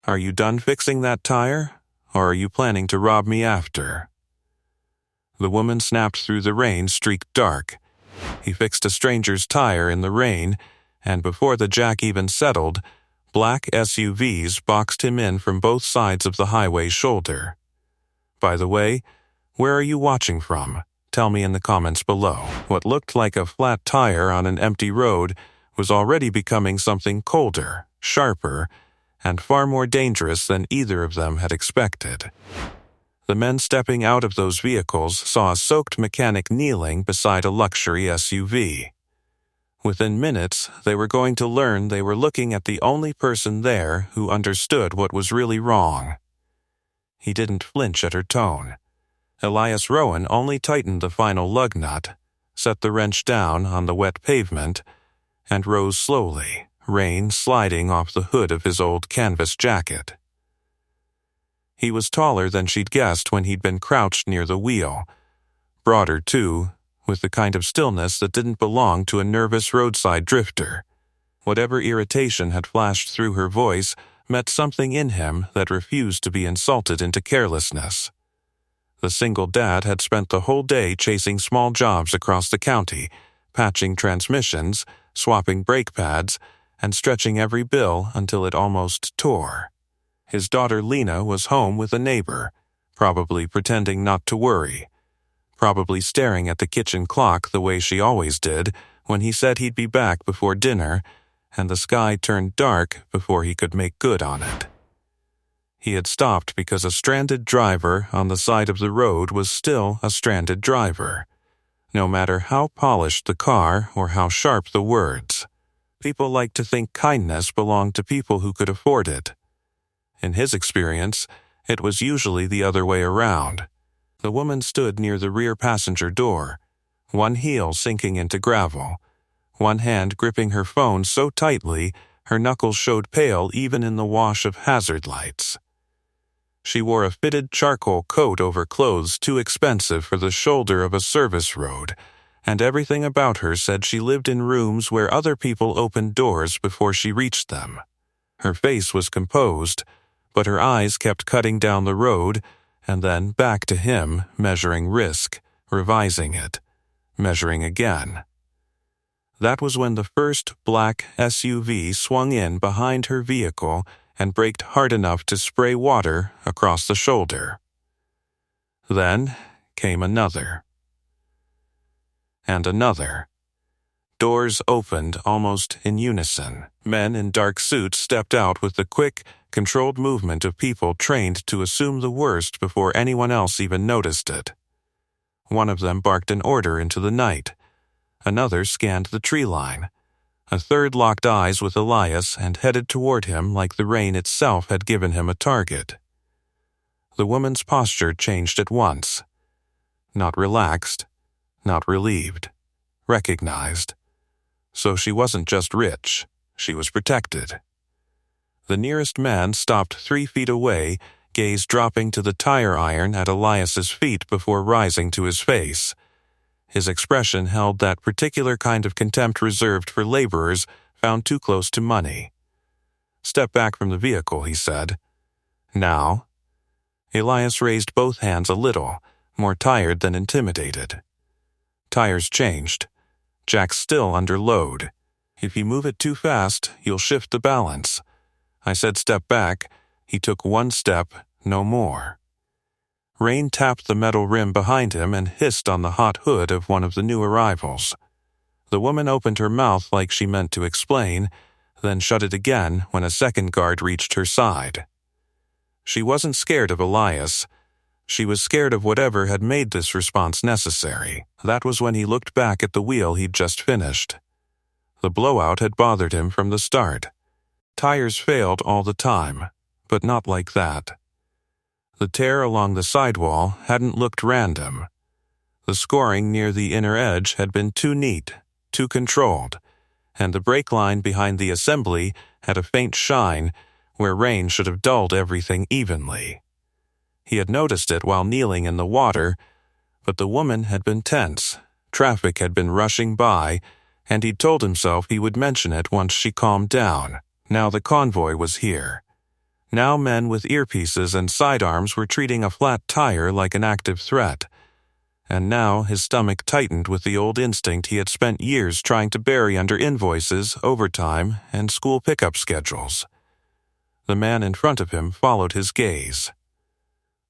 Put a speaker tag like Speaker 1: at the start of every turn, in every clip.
Speaker 1: Are you done fixing that tire, or are you planning to rob me after?" The woman snapped through the rain streaked dark. He fixed a stranger's tire in the rain, and before the jack even settled, black SUVs boxed him in from both sides of the highway shoulder. By the way, where are you watching from? Tell me in the comments below. What looked like a flat tire on an empty road was already becoming something colder, sharper, and far more dangerous than either of them had expected. The men stepping out of those vehicles saw a soaked mechanic kneeling beside a luxury SUV. Within minutes, they were going to learn they were looking at the only person there who understood what was really wrong. He didn't flinch at her tone. Elias Rowan only tightened the final lug nut, set the wrench down on the wet pavement, and rose slowly, rain sliding off the hood of his old canvas jacket. He was taller than she'd guessed when he'd been crouched near the wheel, broader too, with the kind of stillness that didn't belong to a nervous roadside drifter. Whatever irritation had flashed through her voice met something in him that refused to be insulted into carelessness. The single dad had spent the whole day chasing small jobs across the county, patching transmissions, swapping brake pads, and stretching every bill until it almost tore. His daughter Lena was home with a neighbor, probably pretending not to worry, probably staring at the kitchen clock the way she always did when he said he'd be back before dinner, and the sky turned dark before he could make good on it. He had stopped because a stranded driver on the side of the road was still a stranded driver, no matter how polished the car or how sharp the words. People like to think kindness belonged to people who could afford it. In his experience, it was usually the other way around. The woman stood near the rear passenger door, one heel sinking into gravel, one hand gripping her phone so tightly her knuckles showed pale even in the wash of hazard lights. She wore a fitted charcoal coat over clothes too expensive for the shoulder of a service road, and everything about her said she lived in rooms where other people opened doors before she reached them. Her face was composed, but her eyes kept cutting down the road and then back to him, measuring risk, revising it, measuring again. That was when the first black SUV swung in behind her vehicle and braked hard enough to spray water across the shoulder. Then came another. And another. Doors opened almost in unison. Men in dark suits stepped out with the quick, controlled movement of people trained to assume the worst before anyone else even noticed it. One of them barked an order into the night. Another scanned the tree line. A third locked eyes with Elias and headed toward him like the rain itself had given him a target. The woman's posture changed at once. Not relaxed, not relieved, recognized. So she wasn't just rich, she was protected. The nearest man stopped 3 feet away, gaze dropping to the tire iron at Elias's feet before rising to his face. His expression held that particular kind of contempt reserved for laborers found too close to money. "Step back from the vehicle," he said. "Now?" Elias raised both hands a little, more tired than intimidated. Tires changed. Jack's still under load. "If you move it too fast, you'll shift the balance." I said step back. He took 1 step, no more. Rain tapped the metal rim behind him and hissed on the hot hood of one of the new arrivals. The woman opened her mouth like she meant to explain, then shut it again when a second guard reached her side. She wasn't scared of Elias. She was scared of whatever had made this response necessary. That was when he looked back at the wheel he'd just finished. The blowout had bothered him from the start. Tires failed all the time, but not like that. The tear along the sidewall hadn't looked random. The scoring near the inner edge had been too neat, too controlled, and the brake line behind the assembly had a faint shine where rain should have dulled everything evenly. He had noticed it while kneeling in the water, but the woman had been tense, traffic had been rushing by, and he'd told himself he would mention it once she calmed down. Now the convoy was here. Now men with earpieces and sidearms were treating a flat tire like an active threat. And now his stomach tightened with the old instinct he had spent years trying to bury under invoices, overtime, and school pickup schedules. The man in front of him followed his gaze.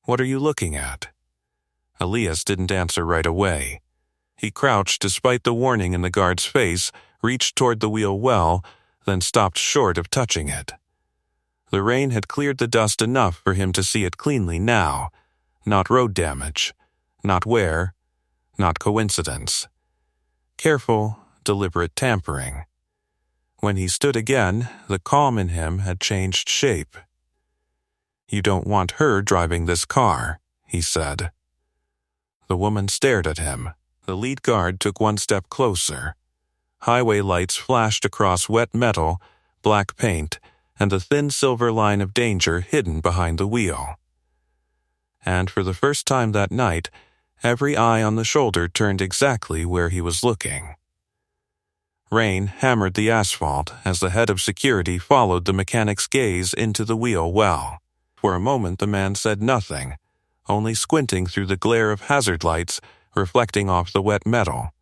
Speaker 1: "What are you looking at?" Elias didn't answer right away. He crouched despite the warning in the guard's face, reached toward the wheel well, then stopped short of touching it. The rain had cleared the dust enough for him to see it cleanly now. Not road damage. Not wear. Not coincidence. Careful, deliberate tampering. When he stood again, the calm in him had changed shape. "You don't want her driving this car," he said. The woman stared at him. The lead guard took one step closer. Highway lights flashed across wet metal, black paint, and the thin silver line of danger hidden behind the wheel. And for the first time that night, every eye on the shoulder turned exactly where he was looking. Rain hammered the asphalt as the head of security followed the mechanic's gaze into the wheel well. For a moment the man said nothing, only squinting through the glare of hazard lights reflecting off the wet metal.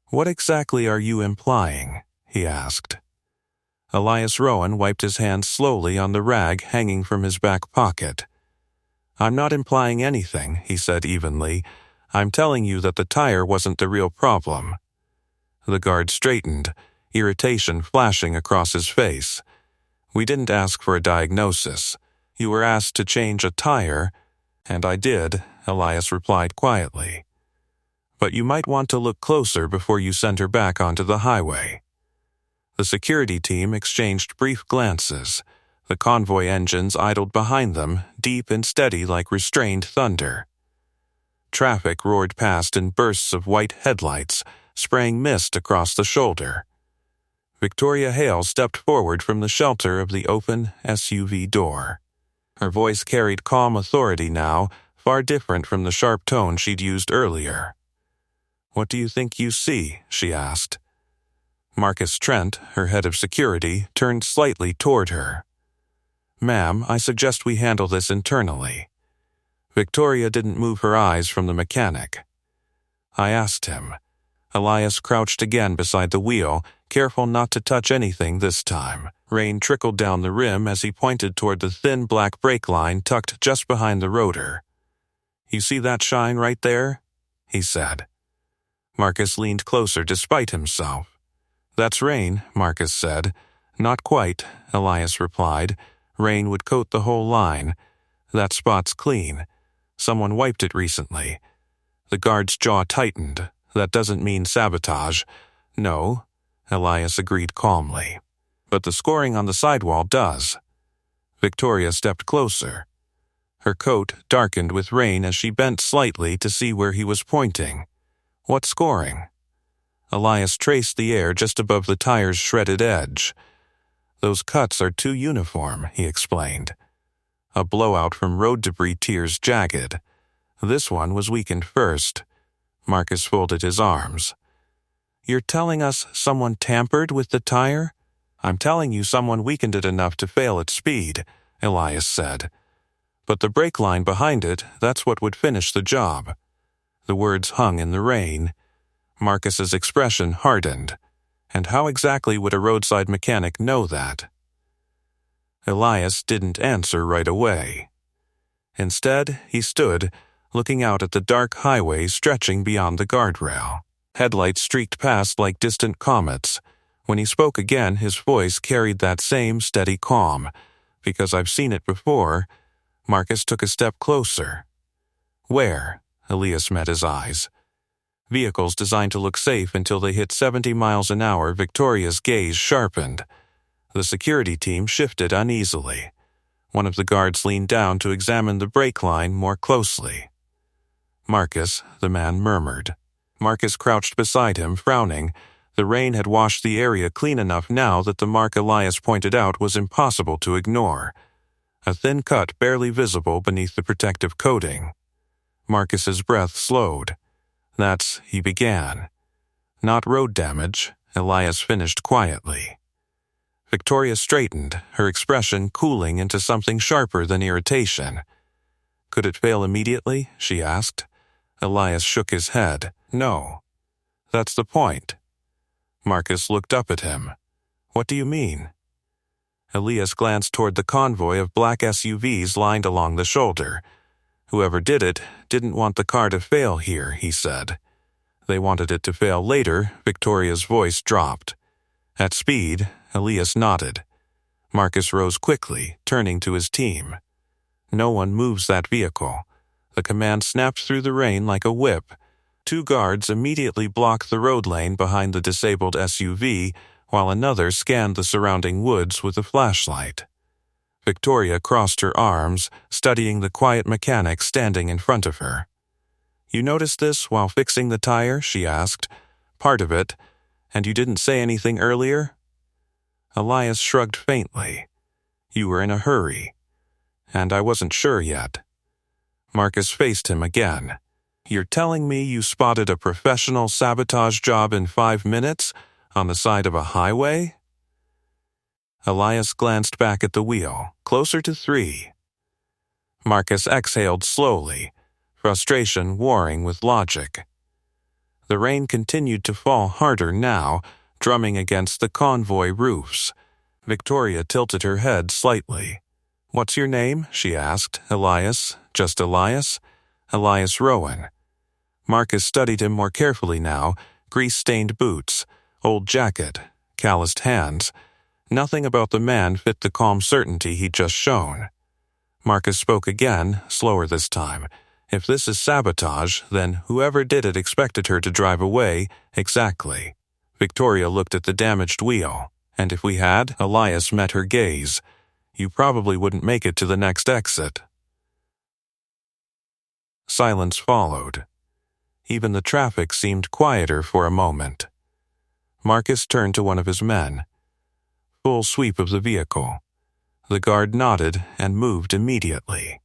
Speaker 1: "What exactly are you implying?" he asked. Elias Rowan wiped his hands slowly on the rag hanging from his back pocket. "I'm not implying anything," he said evenly. "I'm telling you that the tire wasn't the real problem." The guard straightened, irritation flashing across his face. "We didn't ask for a diagnosis. You were asked to change a tire, and I did," Elias replied quietly. "But you might want to look closer before you send her back onto the highway." The security team exchanged brief glances. The convoy engines idled behind them, deep and steady like restrained thunder. Traffic roared past in bursts of white headlights, spraying mist across the shoulder. Victoria Hale stepped forward from the shelter of the open SUV door. Her voice carried calm authority now, far different from the sharp tone she'd used earlier. "What do you think you see?" she asked. Marcus Trent, her head of security, turned slightly toward her. "Ma'am, I suggest we handle this internally." Victoria didn't move her eyes from the mechanic. "I asked him." Elias crouched again beside the wheel, careful not to touch anything this time. Rain trickled down the rim as he pointed toward the thin black brake line tucked just behind the rotor. "You see that shine right there?" he said. Marcus leaned closer despite himself. "That's rain," Marcus said. "Not quite," Elias replied. "Rain would coat the whole line. That spot's clean. Someone wiped it recently." The guard's jaw tightened. "That doesn't mean sabotage." "No," Elias agreed calmly. "But the scoring on the sidewall does." Victoria stepped closer. Her coat darkened with rain as she bent slightly to see where he was pointing. "What scoring?" Elias traced the air just above the tire's shredded edge. "Those cuts are too uniform," he explained. A blowout from road debris tears jagged. This one was weakened first. Marcus folded his arms. "You're telling us someone tampered with the tire?" "I'm telling you someone weakened it enough to fail at speed," Elias said. "But the brake line behind it, that's what would finish the job." The words hung in the rain. Marcus's expression hardened. And how exactly would a roadside mechanic know that? Elias didn't answer right away. Instead, he stood, looking out at the dark highway stretching beyond the guardrail. Headlights streaked past like distant comets. When he spoke again, his voice carried that same steady calm. "Because I've seen it before." Marcus took a step closer. "Where?" Elias met his eyes. Vehicles designed to look safe until they hit 70 miles an hour, Victoria's gaze sharpened. The security team shifted uneasily. One of the guards leaned down to examine the brake line more closely. "Marcus," the man murmured. Marcus crouched beside him, frowning. The rain had washed the area clean enough now that the mark Elias pointed out was impossible to ignore. A thin cut barely visible beneath the protective coating. Marcus's breath slowed. "That's," he began. "Not road damage," Elias finished quietly. Victoria straightened, her expression cooling into something sharper than irritation. "Could it fail immediately?" she asked. Elias shook his head. "No. That's the point." Marcus looked up at him. "What do you mean?" Elias glanced toward the convoy of black SUVs lined along the shoulder. "Whoever did it didn't want the car to fail here," he said. "They wanted it to fail later." Victoria's voice dropped. At speed, Elias nodded. Marcus rose quickly, turning to his team. "No one moves that vehicle." The command snapped through the rain like a whip. 2 guards immediately blocked the road lane behind the disabled SUV, while another scanned the surrounding woods with a flashlight. Victoria crossed her arms, studying the quiet mechanic standing in front of her. "You noticed this while fixing the tire?" she asked. "Part of it. And you didn't say anything earlier?" Elias shrugged faintly. "You were in a hurry. And I wasn't sure yet." Marcus faced him again. "You're telling me you spotted a professional sabotage job in 5 minutes on the side of a highway?" Elias glanced back at the wheel, closer to 3. Marcus exhaled slowly, frustration warring with logic. The rain continued to fall harder now, drumming against the convoy roofs. Victoria tilted her head slightly. "What's your name?" she asked. "Elias? Just Elias?" "Elias Rowan." Marcus studied him more carefully now. Grease-stained boots, old jacket, calloused hands. Nothing about the man fit the calm certainty he'd just shown. Marcus spoke again, slower this time. "If this is sabotage, then whoever did it expected her to drive away, exactly." Victoria looked at the damaged wheel. "And if we had?" Elias met her gaze. "You probably wouldn't make it to the next exit." Silence followed. Even the traffic seemed quieter for a moment. Marcus turned to one of his men. Full sweep of the vehicle. The guard nodded and moved immediately.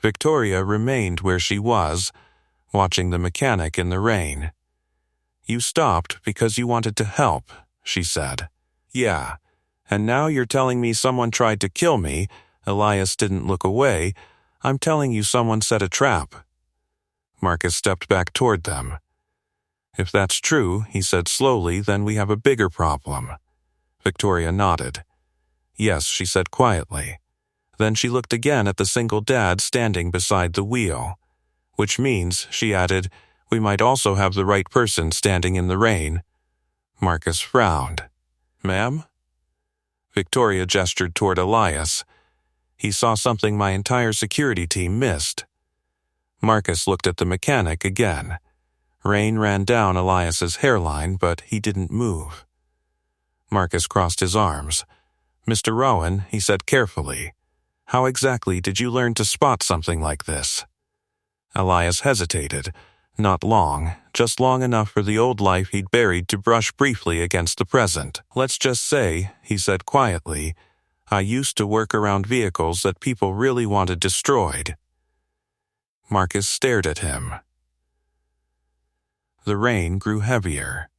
Speaker 1: Victoria remained where she was, watching the mechanic in the rain. "You stopped because you wanted to help," she said. "Yeah, and now you're telling me someone tried to kill me." Elias didn't look away. "I'm telling you someone set a trap." Marcus stepped back toward them. "If that's true," he said slowly, "then we have a bigger problem." Victoria nodded. "Yes," she said quietly. Then she looked again at the single dad standing beside the wheel. "Which means," she added, "we might also have the right person standing in the rain." Marcus frowned. "Ma'am?" Victoria gestured toward Elias. He saw something my entire security team missed. Marcus looked at the mechanic again. Rain ran down Elias's hairline, but he didn't move. Marcus crossed his arms. "Mr. Rowan," he said carefully, "how exactly did you learn to spot something like this?" Elias hesitated. Not long, just long enough for the old life he'd buried to brush briefly against the present. "Let's just say," he said quietly, "I used to work around vehicles that people really wanted destroyed." Marcus stared at him. The rain grew heavier,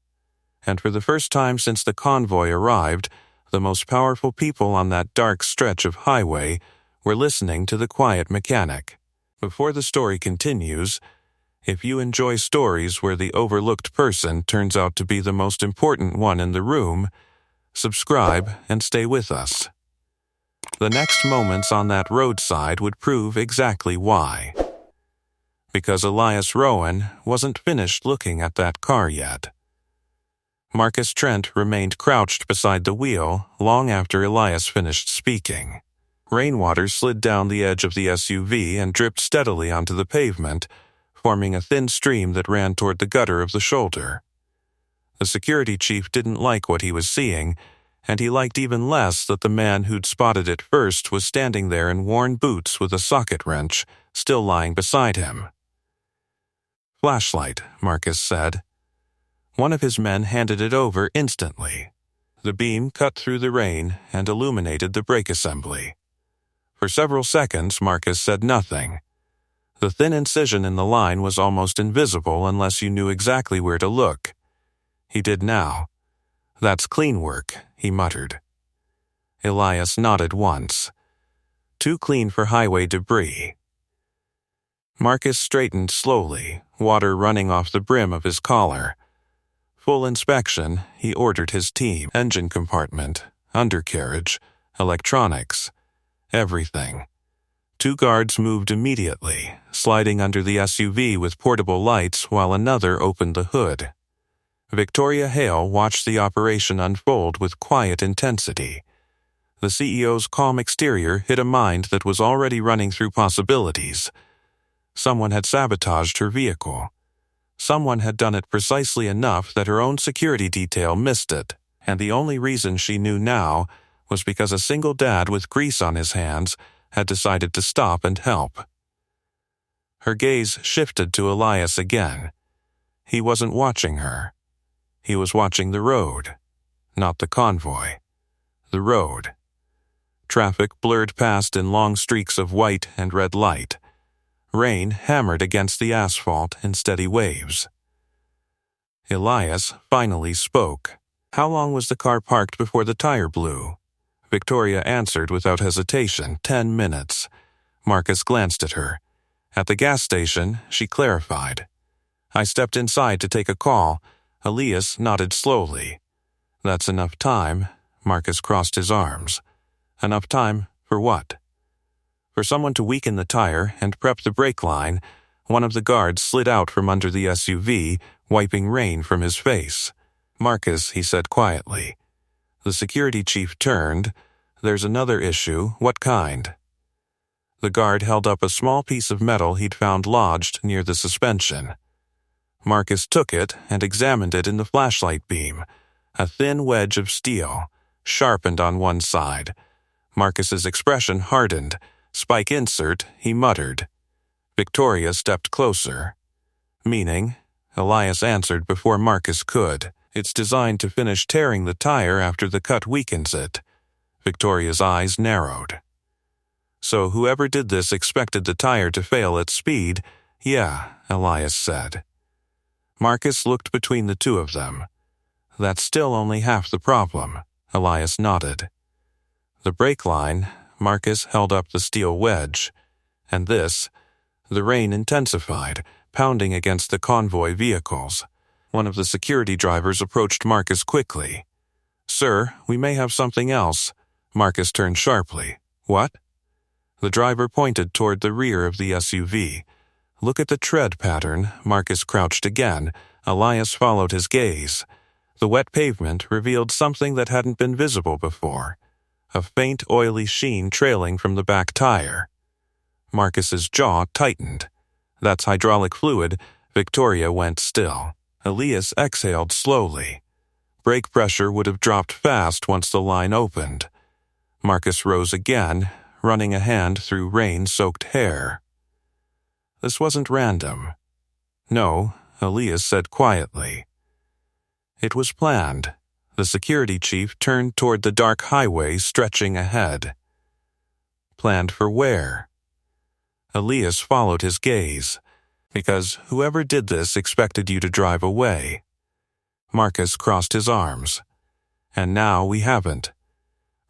Speaker 1: and for the first time since the convoy arrived, the most powerful people on that dark stretch of highway were listening to the quiet mechanic. Before the story continues, if you enjoy stories where the overlooked person turns out to be the most important one in the room, subscribe and stay with us. The next moments on that roadside would prove exactly why. Because Elias Rowan wasn't finished looking at that car yet. Marcus Trent remained crouched beside the wheel long after Elias finished speaking. Rainwater slid down the edge of the SUV and dripped steadily onto the pavement, forming a thin stream that ran toward the gutter of the shoulder. The security chief didn't like what he was seeing, and he liked even less that the man who'd spotted it first was standing there in worn boots with a socket wrench, still lying beside him. "Flashlight," Marcus said. One of his men handed it over instantly. The beam cut through the rain and illuminated the brake assembly. For several seconds, Marcus said nothing. The thin incision in the line was almost invisible unless you knew exactly where to look. He did now. "That's clean work," he muttered. Elias nodded once. Too clean for highway debris. Marcus straightened slowly, water running off the brim of his collar. Full inspection, he ordered his team. Engine compartment, undercarriage, electronics, everything. 2 guards moved immediately, sliding under the SUV with portable lights while another opened the hood. Victoria Hale watched the operation unfold with quiet intensity. The CEO's calm exterior hid a mind that was already running through possibilities. Someone had sabotaged her vehicle. Someone had done it precisely enough that her own security detail missed it, and the only reason she knew now was because a single dad with grease on his hands had decided to stop and help. Her gaze shifted to Elias again. He wasn't watching her. He was watching the road, not the convoy. The road. Traffic blurred past in long streaks of white and red light. Rain hammered against the asphalt in steady waves. Elias finally spoke. How long was the car parked before the tire blew? Victoria answered without hesitation, 10 minutes. Marcus glanced at her. At the gas station, she clarified. I stepped inside to take a call. Elias nodded slowly. That's enough time. Marcus crossed his arms. Enough time for what? For someone to weaken the tire and prep the brake line. One of the guards slid out from under the SUV, wiping rain from his face. Marcus, he said quietly. The security chief turned. There's another issue. What kind? The guard held up a small piece of metal he'd found lodged near the suspension. Marcus took it and examined it in the flashlight beam. A thin wedge of steel, sharpened on one side. Marcus's expression hardened. Spike insert, he muttered. Victoria stepped closer. Meaning? Elias answered before Marcus could. It's designed to finish tearing the tire after the cut weakens it. Victoria's eyes narrowed. So whoever did this expected the tire to fail at speed? Yeah, Elias said. Marcus looked between the two of them. That's still only half the problem. Elias nodded. The brake line, Marcus held up the steel wedge. And this, the rain intensified, pounding against the convoy vehicles. One of the security drivers approached Marcus quickly. Sir, we may have something else. Marcus turned sharply. What? The driver pointed toward the rear of the SUV. Look at the tread pattern. Marcus crouched again. Elias followed his gaze. The wet pavement revealed something that hadn't been visible before. A faint oily sheen trailing from the back tire. Marcus's jaw tightened. That's hydraulic fluid. Victoria went still. Elias exhaled slowly. Brake pressure would have dropped fast once the line opened. Marcus rose again, running a hand through rain-soaked hair. This wasn't random. No, Elias said quietly. It was planned. The security chief turned toward the dark highway stretching ahead. Planned for where? Elias followed his gaze. Because whoever did this expected you to drive away. Marcus crossed his arms. And now we haven't.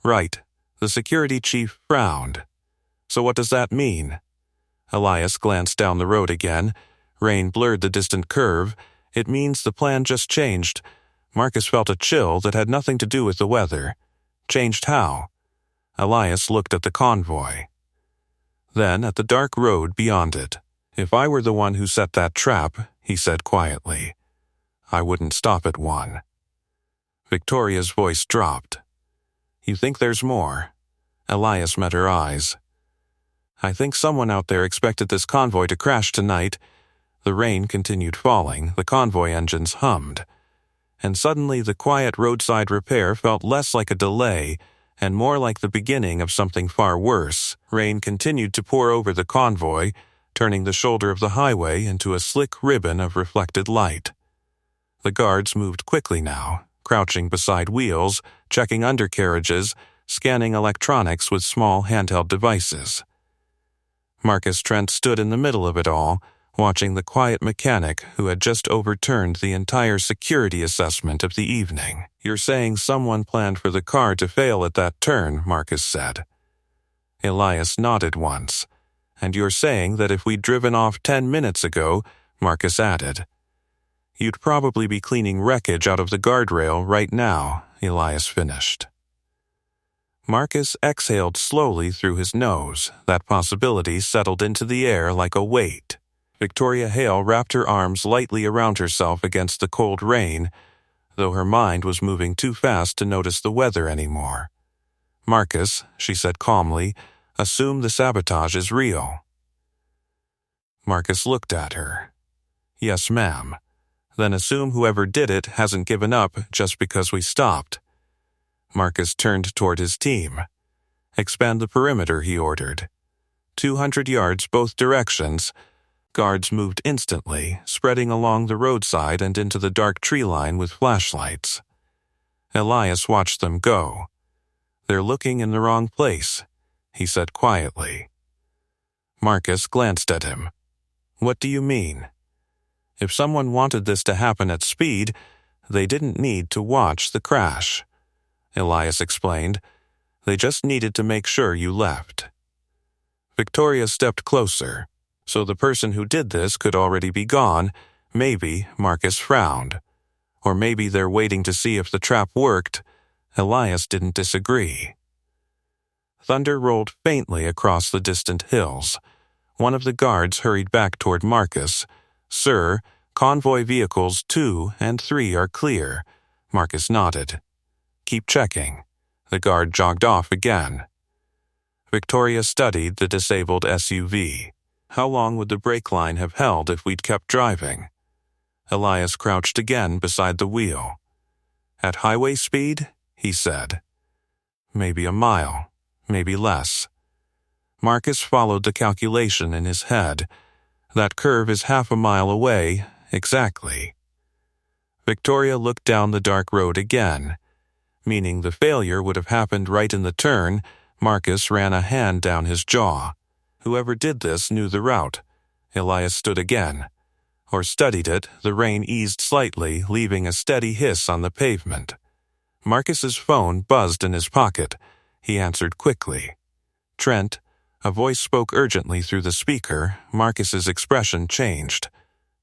Speaker 1: Right. The security chief frowned. So what does that mean? Elias glanced down the road again. Rain blurred the distant curve. It means the plan just changed. Marcus felt a chill that had nothing to do with the weather. Changed how? Elias looked at the convoy. Then at the dark road beyond it. If I were the one who set that trap, he said quietly, I wouldn't stop at one. Victoria's voice dropped. You think there's more? Elias met her eyes. I think someone out there expected this convoy to crash tonight. The rain continued falling, the convoy engines hummed. And suddenly the quiet roadside repair felt less like a delay and more like the beginning of something far worse. Rain continued to pour over the convoy, turning the shoulder of the highway into a slick ribbon of reflected light. The guards moved quickly now, crouching beside wheels, checking undercarriages, scanning electronics with small handheld devices. Marcus Trent stood in the middle of it all, watching the quiet mechanic who had just overturned the entire security assessment of the evening. "You're saying someone planned for the car to fail at that turn," Marcus said. Elias nodded once. "And you're saying that if we'd driven off 10 minutes ago," Marcus added. "You'd probably be cleaning wreckage out of the guardrail right now," Elias finished. Marcus exhaled slowly through his nose. That possibility settled into the air like a weight. Victoria Hale wrapped her arms lightly around herself against the cold rain, though her mind was moving too fast to notice the weather anymore. "Marcus," she said calmly, "assume the sabotage is real." Marcus looked at her. "Yes, ma'am. Then assume whoever did it hasn't given up just because we stopped." Marcus turned toward his team. "Expand the perimeter," he ordered. 200 yards both directions. Guards moved instantly, spreading along the roadside and into the dark tree line with flashlights. Elias watched them go. "They're looking in the wrong place," he said quietly. Marcus glanced at him. "What do you mean?" "If someone wanted this to happen at speed, they didn't need to watch the crash," Elias explained. "They just needed to make sure you left." Victoria stepped closer. "So the person who did this could already be gone. Maybe," Marcus frowned. "Or maybe they're waiting to see if the trap worked." Elias didn't disagree. Thunder rolled faintly across the distant hills. One of the guards hurried back toward Marcus. "Sir, convoy vehicles 2 and 3 are clear." Marcus nodded. "Keep checking." The guard jogged off again. Victoria studied the disabled SUV. How long would the brake line have held if we'd kept driving? Elias crouched again beside the wheel. "At highway speed?" he said. "Maybe a mile, maybe less." Marcus followed the calculation in his head. "That curve is half a mile away, exactly." Victoria looked down the dark road again. Meaning the failure would have happened right in the turn. Marcus ran a hand down his jaw. Whoever did this knew the route. Elias stood again. Or studied it. The rain eased slightly, leaving a steady hiss on the pavement. Marcus's phone buzzed in his pocket. He answered quickly. "Trent." A voice spoke urgently through the speaker. Marcus's expression changed.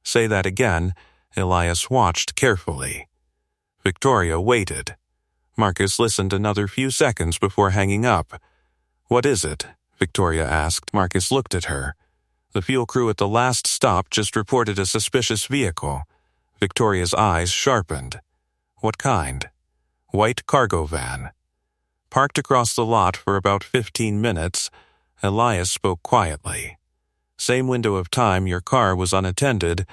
Speaker 1: "Say that again." Elias watched carefully. Victoria waited. Marcus listened another few seconds before hanging up. "What is it?" Victoria asked. Marcus looked at her. "The fuel crew at the last stop just reported a suspicious vehicle." Victoria's eyes sharpened. "What kind?" "White cargo van." Parked across the lot for about 15 minutes, Elias spoke quietly. "Same window of time your car was unattended."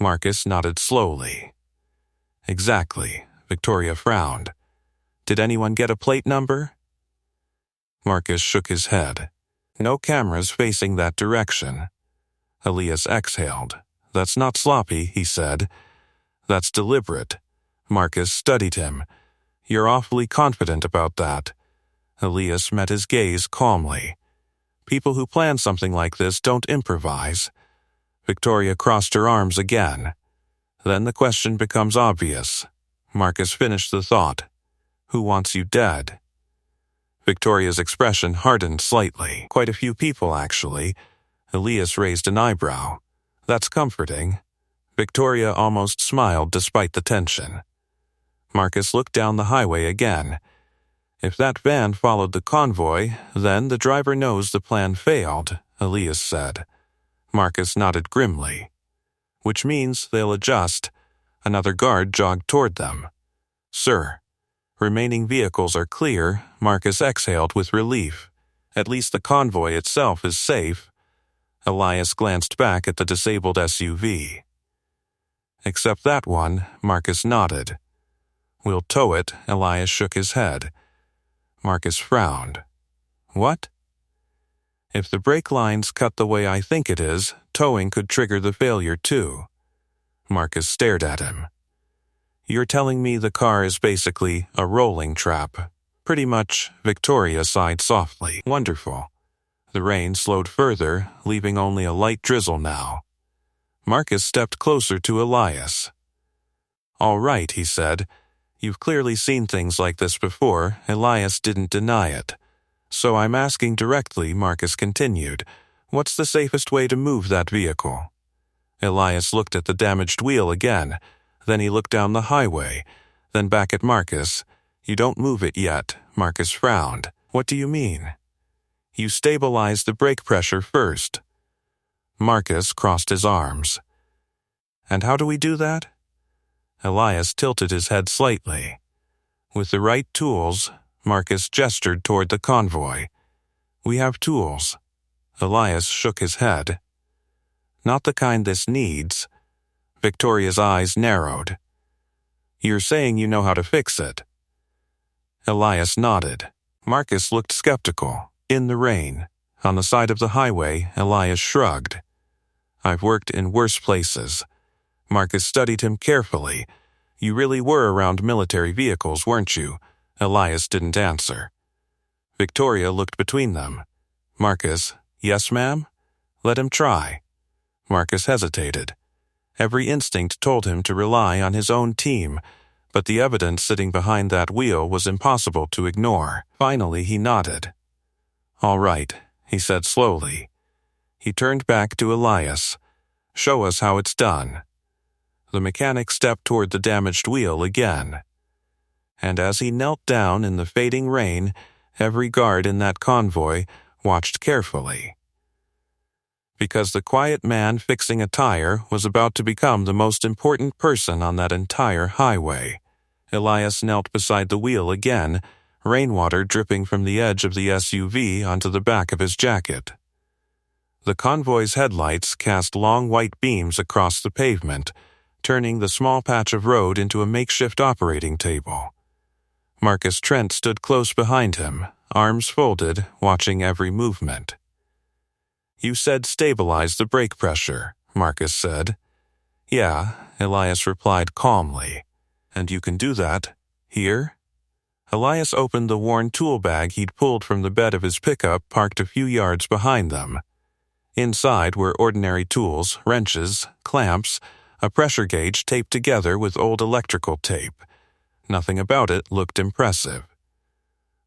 Speaker 1: Marcus nodded slowly. "Exactly." Victoria frowned. "Did anyone get a plate number?" Marcus shook his head. "No cameras facing that direction." Elias exhaled. "That's not sloppy," he said. "That's deliberate." Marcus studied him. "You're awfully confident about that." Elias met his gaze calmly. "People who plan something like this don't improvise." Victoria crossed her arms again. "Then the question becomes obvious." Marcus finished the thought. "Who wants you dead?" Victoria's expression hardened slightly. "Quite a few people, actually." Elias raised an eyebrow. "That's comforting." Victoria almost smiled despite the tension. Marcus looked down the highway again. "If that van followed the convoy, then the driver knows the plan failed," Elias said. Marcus nodded grimly. "Which means they'll adjust." Another guard jogged toward them. "Sir." Remaining vehicles are clear. Marcus exhaled with relief. "At least the convoy itself is safe." Elias glanced back at the disabled SUV. "Except that one," Marcus nodded. "We'll tow it." Elias shook his head. Marcus frowned. "What?" "If the brake line's cut the way I think it is, towing could trigger the failure too." Marcus stared at him. "You're telling me the car is basically a rolling trap?" "Pretty much," Victoria sighed softly. "Wonderful." The rain slowed further, leaving only a light drizzle now. Marcus stepped closer to Elias. "All right," he said. "You've clearly seen things like this before." Elias didn't deny it. "So I'm asking directly," Marcus continued. "What's the safest way to move that vehicle?" Elias looked at the damaged wheel again. Then he looked down the highway, then back at Marcus. "You don't move it yet." Marcus frowned. "What do you mean?" "You stabilize the brake pressure first." Marcus crossed his arms. "And how do we do that?" Elias tilted his head slightly. "With the right tools," Marcus gestured toward the convoy. "We have tools." Elias shook his head. "Not the kind this needs." Victoria's eyes narrowed. "You're saying you know how to fix it?" Elias nodded. Marcus looked skeptical. In the rain, on the side of the highway, Elias shrugged. "I've worked in worse places." Marcus studied him carefully. "You really were around military vehicles, weren't you?" Elias didn't answer. Victoria looked between them. "Marcus, yes, ma'am?" "Let him try." Marcus hesitated. Every instinct told him to rely on his own team, but the evidence sitting behind that wheel was impossible to ignore. Finally, he nodded. "All right," he said slowly. He turned back to Elias. "Show us how it's done." The mechanic stepped toward the damaged wheel again. And as he knelt down in the fading rain, every guard in that convoy watched carefully. Because the quiet man fixing a tire was about to become the most important person on that entire highway. Elias knelt beside the wheel again, rainwater dripping from the edge of the SUV onto the back of his jacket. The convoy's headlights cast long white beams across the pavement, turning the small patch of road into a makeshift operating table. Marcus Trent stood close behind him, arms folded, watching every movement. "You said stabilize the brake pressure," Marcus said. "Yeah," Elias replied calmly. "And you can do that here?" Elias opened the worn tool bag he'd pulled from the bed of his pickup parked a few yards behind them. Inside were ordinary tools, wrenches, clamps, a pressure gauge taped together with old electrical tape. Nothing about it looked impressive.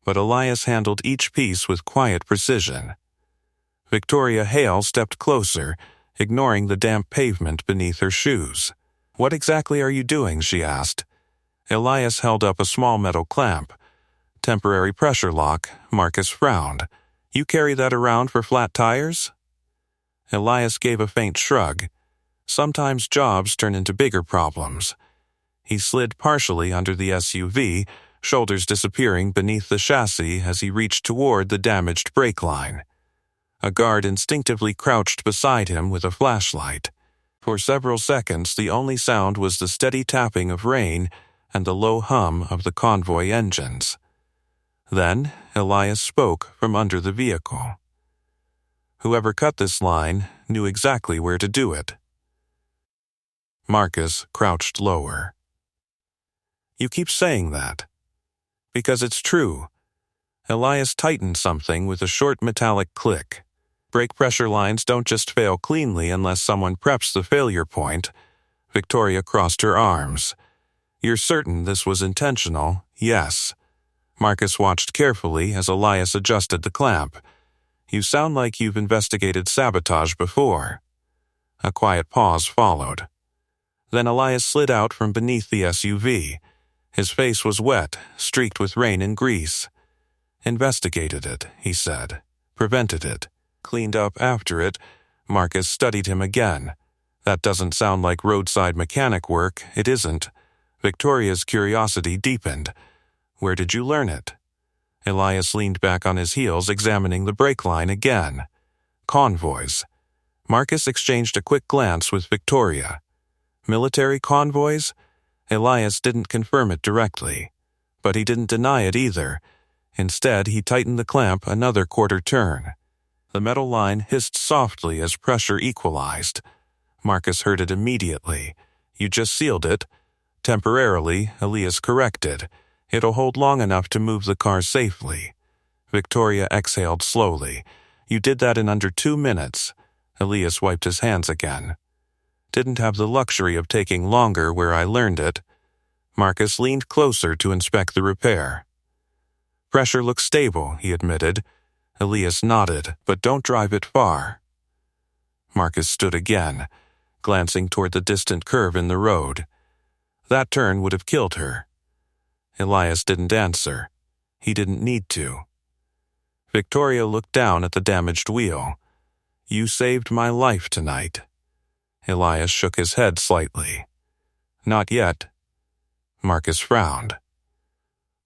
Speaker 1: But Elias handled each piece with quiet precision. Victoria Hale stepped closer, ignoring the damp pavement beneath her shoes. "What exactly are you doing?" she asked. Elias held up a small metal clamp. "Temporary pressure lock." Marcus frowned. "You carry that around for flat tires?" Elias gave a faint shrug. "Sometimes jobs turn into bigger problems." He slid partially under the SUV, shoulders disappearing beneath the chassis as he reached toward the damaged brake line. A guard instinctively crouched beside him with a flashlight. For several seconds, the only sound was the steady tapping of rain and the low hum of the convoy engines. Then, Elias spoke from under the vehicle. "Whoever cut this line knew exactly where to do it." Marcus crouched lower. "You keep saying that." "Because it's true." Elias tightened something with a short metallic click. "Brake pressure lines don't just fail cleanly unless someone preps the failure point." Victoria crossed her arms. "You're certain this was intentional?" "Yes." Marcus watched carefully as Elias adjusted the clamp. "You sound like you've investigated sabotage before." A quiet pause followed. Then Elias slid out from beneath the SUV. His face was wet, streaked with rain and grease. "Investigated it," he said. "Prevented it. Cleaned up after it." Marcus studied him again. "That doesn't sound like roadside mechanic work." "It isn't." Victoria's curiosity deepened. "Where did you learn it?" Elias leaned back on his heels, examining the brake line again. "Convoys." Marcus exchanged a quick glance with Victoria. "Military convoys?" Elias didn't confirm it directly, but he didn't deny it either. Instead, he tightened the clamp another quarter turn. The metal line hissed softly as pressure equalized. Marcus heard it immediately. "You just sealed it." "Temporarily," Elias corrected. "It'll hold long enough to move the car safely." Victoria exhaled slowly. "You did that in under 2 minutes." Elias wiped his hands again. didn't have the luxury of taking longer where I learned it. Marcus leaned closer to inspect the repair. Pressure looks stable, he admitted. Elias nodded, but don't drive it far. Marcus stood again, glancing toward the distant curve in the road. That turn would have killed her. Elias didn't answer. He didn't need to. Victoria looked down at the damaged wheel. You saved my life tonight. Elias shook his head slightly. Not yet. Marcus frowned.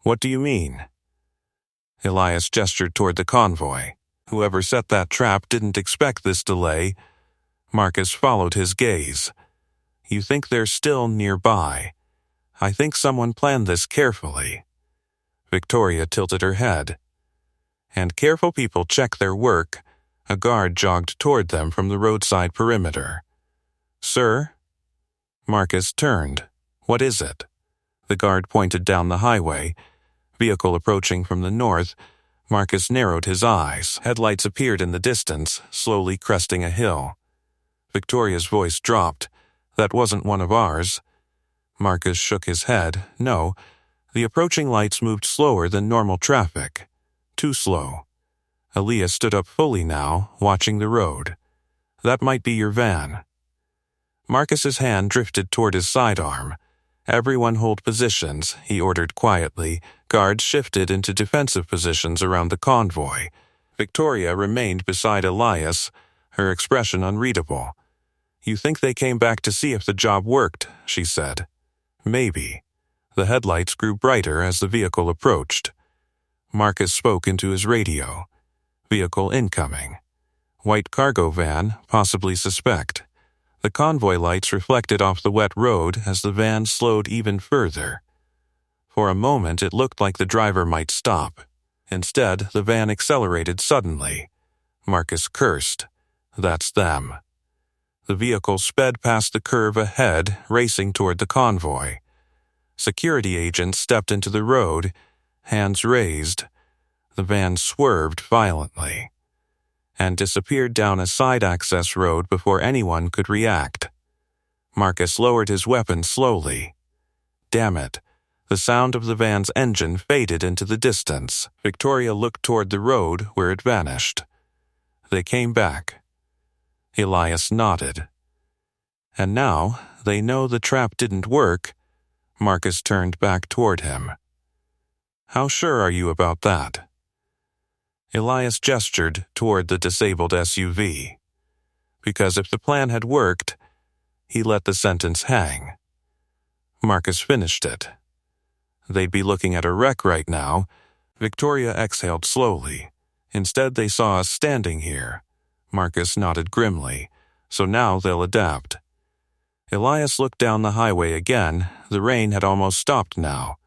Speaker 1: What do you mean? Elias gestured toward the convoy. Whoever set that trap didn't expect this delay. Marcus followed his gaze. You think they're still nearby. I think someone planned this carefully. Victoria tilted her head. And careful people check their work. A guard jogged toward them from the roadside perimeter. Sir? Marcus turned. What is it? The guard pointed down the highway. Vehicle approaching from the north. Marcus narrowed his eyes. Headlights appeared in the distance, slowly cresting a hill. Victoria's voice dropped. That wasn't one of ours. Marcus shook his head. No, the approaching lights moved slower than normal traffic. Too slow. Elias stood up fully now, watching the road. That might be your van. Marcus's hand drifted toward his sidearm. Everyone hold positions, he ordered quietly. Guards shifted into defensive positions around the convoy. Victoria remained beside Elias, her expression unreadable. You think they came back to see if the job worked, she said. Maybe. The headlights grew brighter as the vehicle approached. Marcus spoke into his radio. Vehicle incoming. White cargo van, possibly suspect. The convoy lights reflected off the wet road as the van slowed even further. For a moment it looked like the driver might stop. Instead, the van accelerated suddenly. Marcus cursed. That's them. The vehicle sped past the curve ahead, racing toward the convoy. Security agents stepped into the road, hands raised. The van swerved violently and disappeared down a side-access road before anyone could react. Marcus lowered his weapon slowly. Damn it. The sound of the van's engine faded into the distance. Victoria looked toward the road where it vanished. They came back. Elias nodded. And now, they know the trap didn't work. Marcus turned back toward him. How sure are you about that? Elias gestured toward the disabled SUV. Because if the plan had worked, he let the sentence hang. Marcus finished it. They'd be looking at a wreck right now. Victoria exhaled slowly. Instead, they saw us standing here. Marcus nodded grimly. So now they'll adapt. Elias looked down the highway again. The rain had almost stopped now.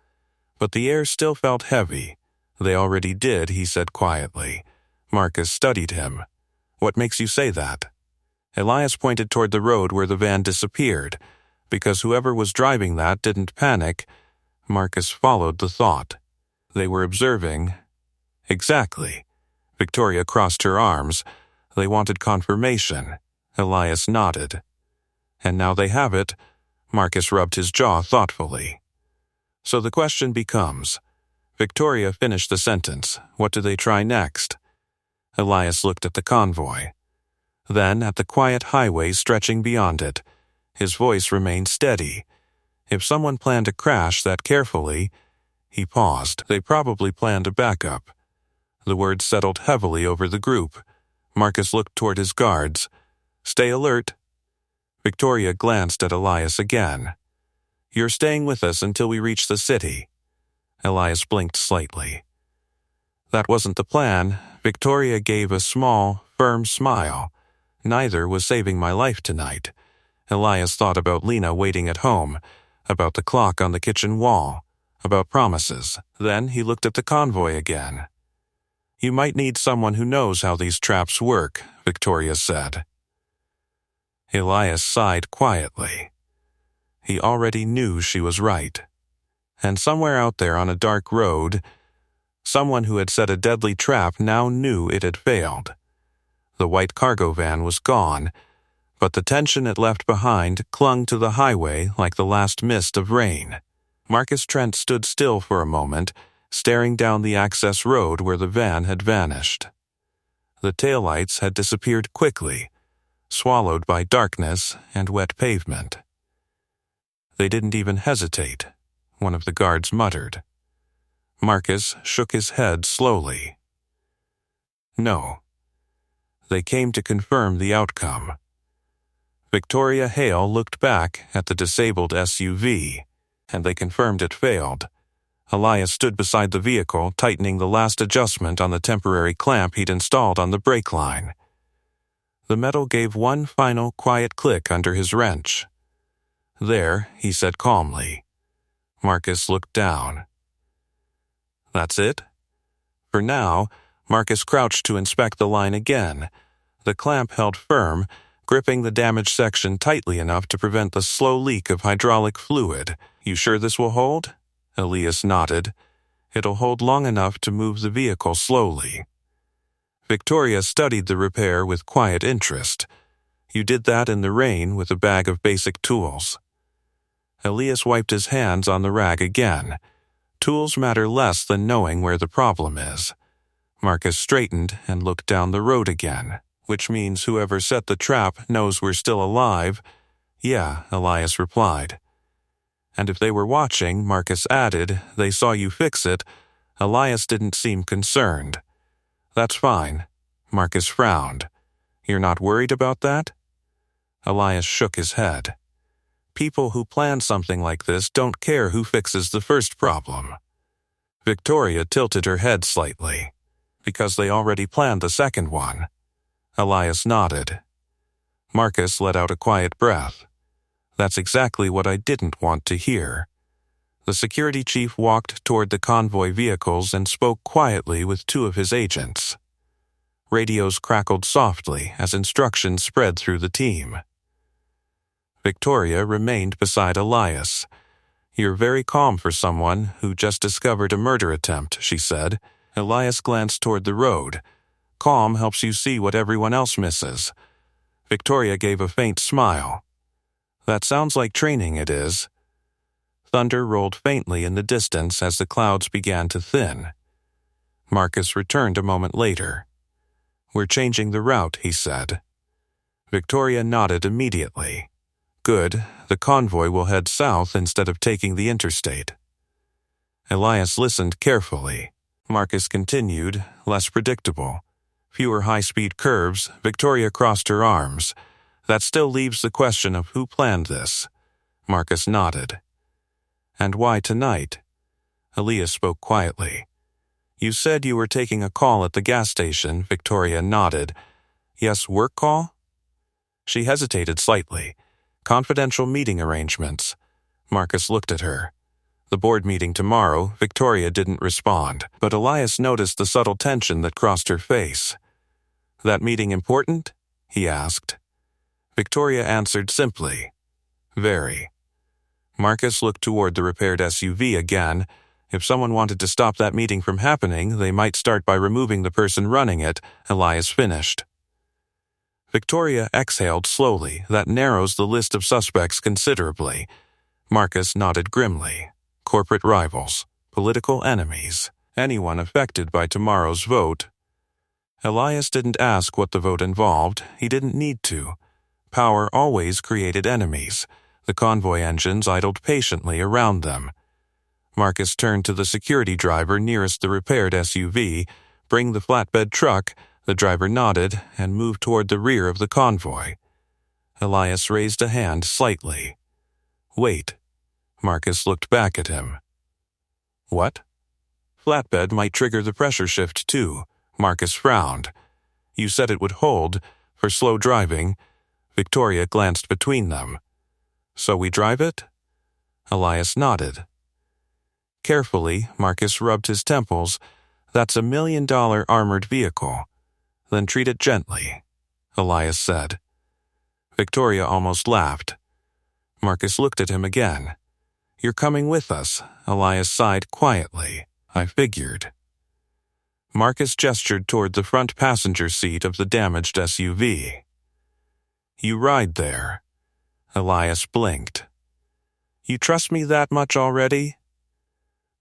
Speaker 1: But the air still felt heavy. They already did, he said quietly. Marcus studied him. What makes you say that? Elias pointed toward the road where the van disappeared. Because whoever was driving that didn't panic, Marcus followed the thought. They were observing. Exactly. Victoria crossed her arms. They wanted confirmation. Elias nodded. And now they have it. Marcus rubbed his jaw thoughtfully. So the question becomes, Victoria finished the sentence. What do they try next? Elias looked at the convoy. Then at the quiet highway stretching beyond it. His voice remained steady. If someone planned a crash that carefully, he paused. They probably planned a backup. The words settled heavily over the group. Marcus looked toward his guards. Stay alert. Victoria glanced at Elias again. You're staying with us until we reach the city. Elias blinked slightly. That wasn't the plan. Victoria gave a small, firm smile. Neither was saving my life tonight. Elias thought about Lena waiting at home, about the clock on the kitchen wall, about promises. Then he looked at the convoy again. You might need someone who knows how these traps work, Victoria said. Elias sighed quietly. He already knew she was right. And somewhere out there on a dark road, someone who had set a deadly trap now knew it had failed. The white cargo van was gone, but the tension it left behind clung to the highway like the last mist of rain. Marcus Trent stood still for a moment, staring down the access road where the van had vanished. The taillights had disappeared quickly, swallowed by darkness and wet pavement. "They didn't even hesitate," one of the guards muttered. Marcus shook his head slowly. "No. They came to confirm the outcome." Victoria Hale looked back at the disabled SUV, and they confirmed it failed. Elias stood beside the vehicle, tightening the last adjustment on the temporary clamp he'd installed on the brake line. The metal gave one final quiet click under his wrench. "There," he said calmly. Marcus looked down. "That's it?" For now, Marcus crouched to inspect the line again. The clamp held firm, gripping the damaged section tightly enough to prevent the slow leak of hydraulic fluid. "You sure this will hold?" Elias nodded. "It'll hold long enough to move the vehicle slowly." Victoria studied the repair with quiet interest. "You did that in the rain with a bag of basic tools." Elias wiped his hands on the rag again. Tools matter less than knowing where the problem is. Marcus straightened and looked down the road again. "Which means whoever set the trap knows we're still alive." "Yeah," Elias replied. "And if they were watching," Marcus added, "they saw you fix it." Elias didn't seem concerned. "That's fine." Marcus frowned. "You're not worried about that?" Elias shook his head. "People who plan something like this don't care who fixes the first problem." Victoria tilted her head slightly. "Because they already planned the second one." Elias nodded. Marcus let out a quiet breath. "That's exactly what I didn't want to hear." The security chief walked toward the convoy vehicles and spoke quietly with two of his agents. Radios crackled softly as instructions spread through the team. Victoria remained beside Elias. "You're very calm for someone who just discovered a murder attempt," she said. Elias glanced toward the road. "Calm helps you see what everyone else misses." Victoria gave a faint smile. "That sounds like training, it is." Thunder rolled faintly in the distance as the clouds began to thin. Marcus returned a moment later. "We're changing the route," he said. Victoria nodded immediately. "Good, the convoy will head south instead of taking the interstate." Elias listened carefully. Marcus continued, less predictable. "Fewer high-speed curves." Victoria crossed her arms. "That still leaves the question of who planned this." Marcus nodded. "And why tonight?" Elias spoke quietly. "You said you were taking a call at the gas station." Victoria nodded. "Yes, work call?" She hesitated slightly. "Confidential meeting arrangements." Marcus looked at her. "The board meeting tomorrow." Victoria didn't respond, but Elias noticed the subtle tension that crossed her face. "That meeting important?" he asked. Victoria answered simply, "Very." Marcus looked toward the repaired SUV again. If someone wanted to stop that meeting from happening, they might start by removing the person running it. Elias finished. Victoria exhaled slowly. "That narrows the list of suspects considerably." Marcus nodded grimly. "Corporate rivals, political enemies, anyone affected by tomorrow's vote." Elias didn't ask what the vote involved. He didn't need to. Power always created enemies. The convoy engines idled patiently around them. Marcus turned to the security driver nearest the repaired SUV. "Bring the flatbed truck." The driver nodded and moved toward the rear of the convoy. Elias raised a hand slightly. "Wait." Marcus looked back at him. "What?" "Flatbed might trigger the pressure shift too." Marcus frowned. "You said it would hold for slow driving." Victoria glanced between them. "So we drive it?" Elias nodded. Carefully, Marcus rubbed his temples. "That's $1 million armored vehicle." "Then treat it gently," Elias said. Victoria almost laughed. Marcus looked at him again. "You're coming with us," Elias sighed quietly. "I figured." Marcus gestured toward the front passenger seat of the damaged SUV. You ride there. Elias blinked. You trust me that much already?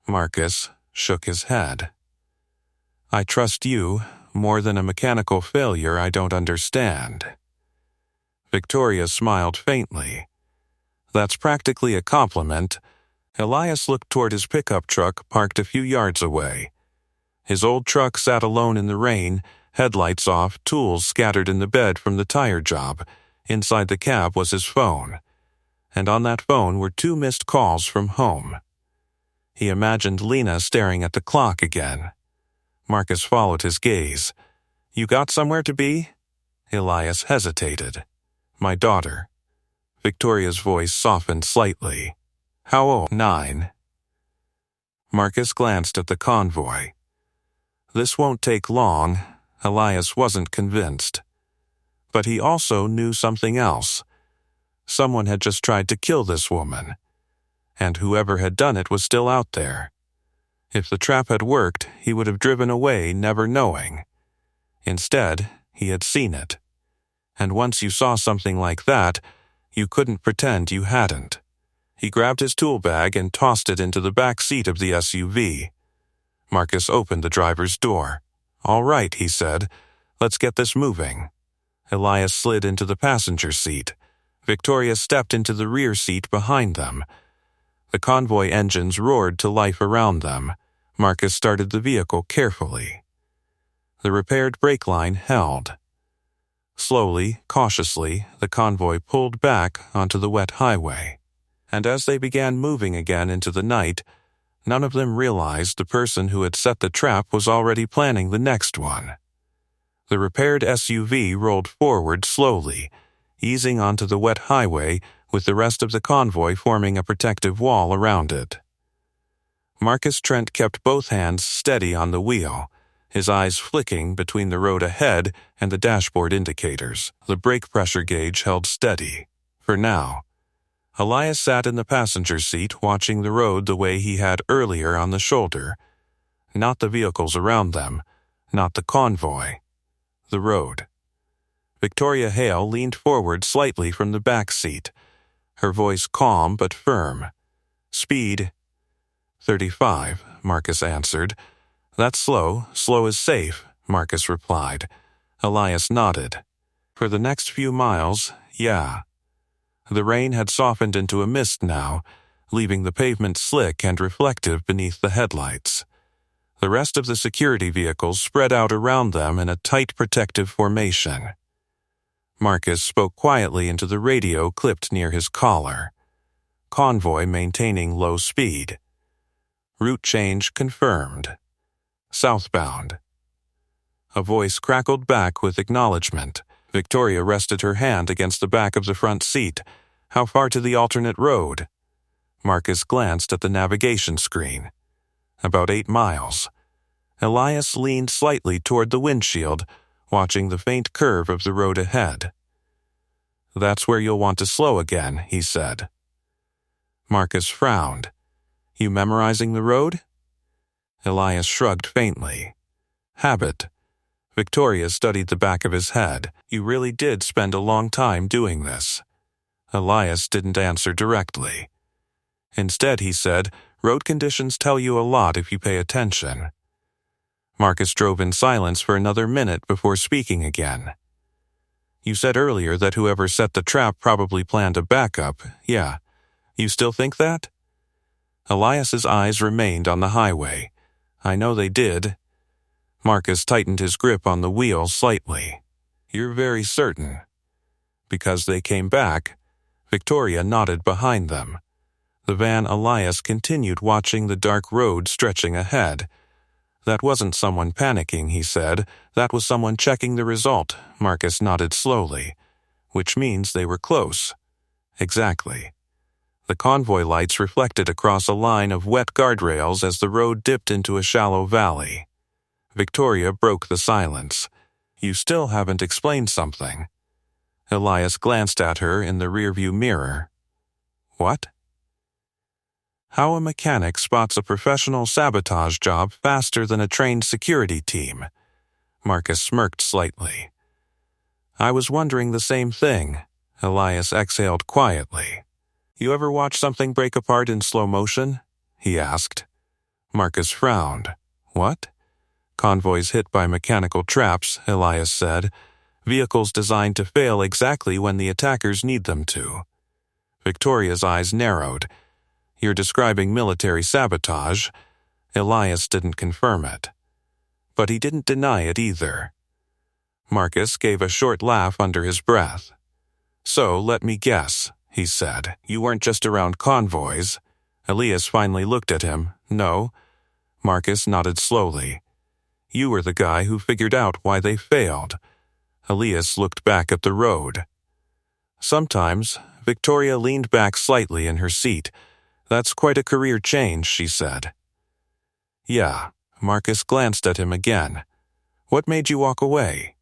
Speaker 1: Marcus shook his head. I trust you more than a mechanical failure I don't understand. Victoria smiled faintly. That's practically a compliment. Elias looked toward his pickup truck parked a few yards away. His old truck sat alone in the rain, headlights off, tools scattered in the bed from the tire job. Inside the cab was his phone. And on that phone were 2 missed calls from home. He imagined Lena staring at the clock again. Marcus followed his gaze. You got somewhere to be? Elias hesitated. My daughter. Victoria's voice softened slightly. How old? 9. Marcus glanced at the convoy. This won't take long. Elias wasn't convinced. But he also knew something else. Someone had just tried to kill this woman. And whoever had done it was still out there. If the trap had worked, he would have driven away, never knowing. Instead, he had seen it. And once you saw something like that, you couldn't pretend you hadn't. He grabbed his tool bag and tossed it into the back seat of the SUV. Marcus opened the driver's door. All right, he said. Let's get this moving. Elias slid into the passenger seat. Victoria stepped into the rear seat behind them. The convoy engines roared to life around them. Marcus started the vehicle carefully. The repaired brake line held. Slowly, cautiously, the convoy pulled back onto the wet highway. And as they began moving again into the night, none of them realized the person who had set the trap was already planning the next one. The repaired SUV rolled forward slowly, easing onto the wet highway with the rest of the convoy forming a protective wall around it. Marcus Trent kept both hands steady on the wheel, his eyes flicking between the road ahead and the dashboard indicators. The brake pressure gauge held steady. For now. Elias sat in the passenger seat watching the road the way he had earlier on the shoulder. Not the vehicles around them, not the convoy. The road. Victoria Hale leaned forward slightly from the back seat, her voice calm but firm. Speed. 35, Marcus answered. That's slow. Slow is safe, Marcus replied. Elias nodded. For the next few miles, yeah. The rain had softened into a mist now, leaving the pavement slick and reflective beneath the headlights. The rest of the security vehicles spread out around them in a tight protective formation. Marcus spoke quietly into the radio clipped near his collar. Convoy maintaining low speed. Route change confirmed. Southbound. A voice crackled back with acknowledgement. Victoria rested her hand against the back of the front seat. How far to the alternate road? Marcus glanced at the navigation screen. About 8 miles. Elias leaned slightly toward the windshield, watching the faint curve of the road ahead. That's where you'll want to slow again, he said. Marcus frowned. You memorizing the road? Elias shrugged faintly. Habit. Victoria studied the back of his head. You really did spend a long time doing this. Elias didn't answer directly. Instead, he said, road conditions tell you a lot if you pay attention. Marcus drove in silence for another minute before speaking again. You said earlier that whoever set the trap probably planned a backup. Yeah. You still think that? Elias's eyes remained on the highway. I know they did. Marcus tightened his grip on the wheel slightly. You're very certain. Because they came back. Victoria nodded behind them. The van Elias continued watching the dark road stretching ahead. That wasn't someone panicking, he said. That was someone checking the result. Marcus nodded slowly. Which means they were close. Exactly. The convoy lights reflected across a line of wet guardrails as the road dipped into a shallow valley. Victoria broke the silence. You still haven't explained something. Elias glanced at her in the rearview mirror. What? How a mechanic spots a professional sabotage job faster than a trained security team. Marcus smirked slightly. I was wondering the same thing. Elias exhaled quietly. You ever watch something break apart in slow motion? He asked. Marcus frowned. What? Convoys hit by mechanical traps, Elias said. Vehicles designed to fail exactly when the attackers need them to. Victoria's eyes narrowed. You're describing military sabotage. Elias didn't confirm it. But he didn't deny it either. Marcus gave a short laugh under his breath. So, let me guess, he said. You weren't just around convoys. Elias finally looked at him. No. Marcus nodded slowly. You were the guy who figured out why they failed. Elias looked back at the road. Sometimes, Victoria leaned back slightly in her seat. That's quite a career change, she said. Yeah, Marcus glanced at him again. What made you walk away?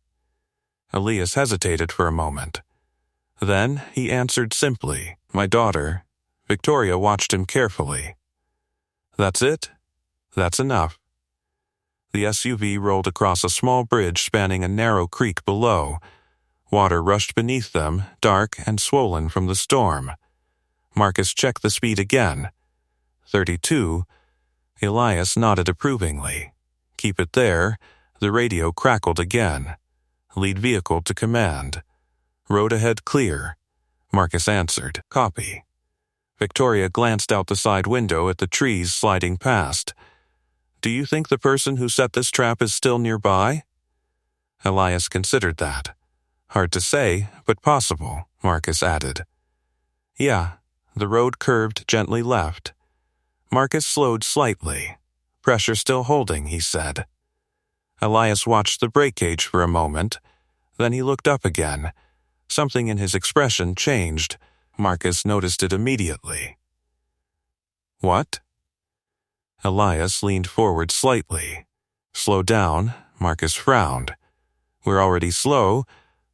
Speaker 1: Elias hesitated for a moment. Then he answered simply, my daughter. Victoria watched him carefully. That's it? That's enough. The SUV rolled across a small bridge spanning a narrow creek below. Water rushed beneath them, dark and swollen from the storm. Marcus checked the speed again. 32. Elias nodded approvingly. Keep it there. The radio crackled again. Lead vehicle to command. Road ahead clear. Marcus answered. Copy. Victoria glanced out the side window at the trees sliding past. Do you think the person who set this trap is still nearby? Elias considered that. Hard to say, but possible, Marcus added. Yeah, the road curved gently left. Marcus slowed slightly. Pressure still holding, he said. Elias watched the brake cage for a moment. Then he looked up again. Something in his expression changed. Marcus noticed it immediately. What? Elias leaned forward slightly. Slow down, Marcus frowned. We're already slow.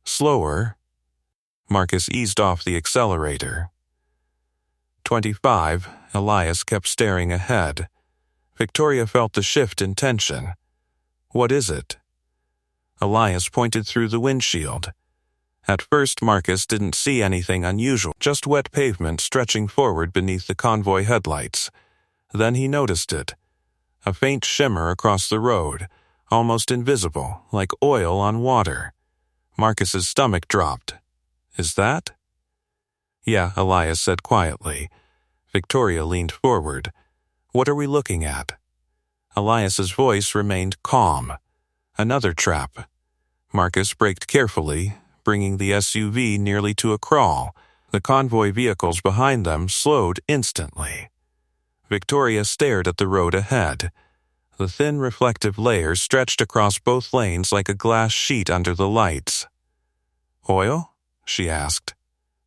Speaker 1: Slower. Marcus eased off the accelerator. 25. Elias kept staring ahead. Victoria felt the shift in tension. What is it? Elias pointed through the windshield. At first, Marcus didn't see anything unusual, just wet pavement stretching forward beneath the convoy headlights. Then he noticed it. A faint shimmer across the road, almost invisible, like oil on water. Marcus's stomach dropped. Is that? Yeah, Elias said quietly. Victoria leaned forward. What are we looking at? Elias's voice remained calm. Another trap. Marcus braked carefully, bringing the SUV nearly to a crawl. The convoy vehicles behind them slowed instantly. Victoria stared at the road ahead. The thin reflective layer stretched across both lanes like a glass sheet under the lights. Oil? She asked.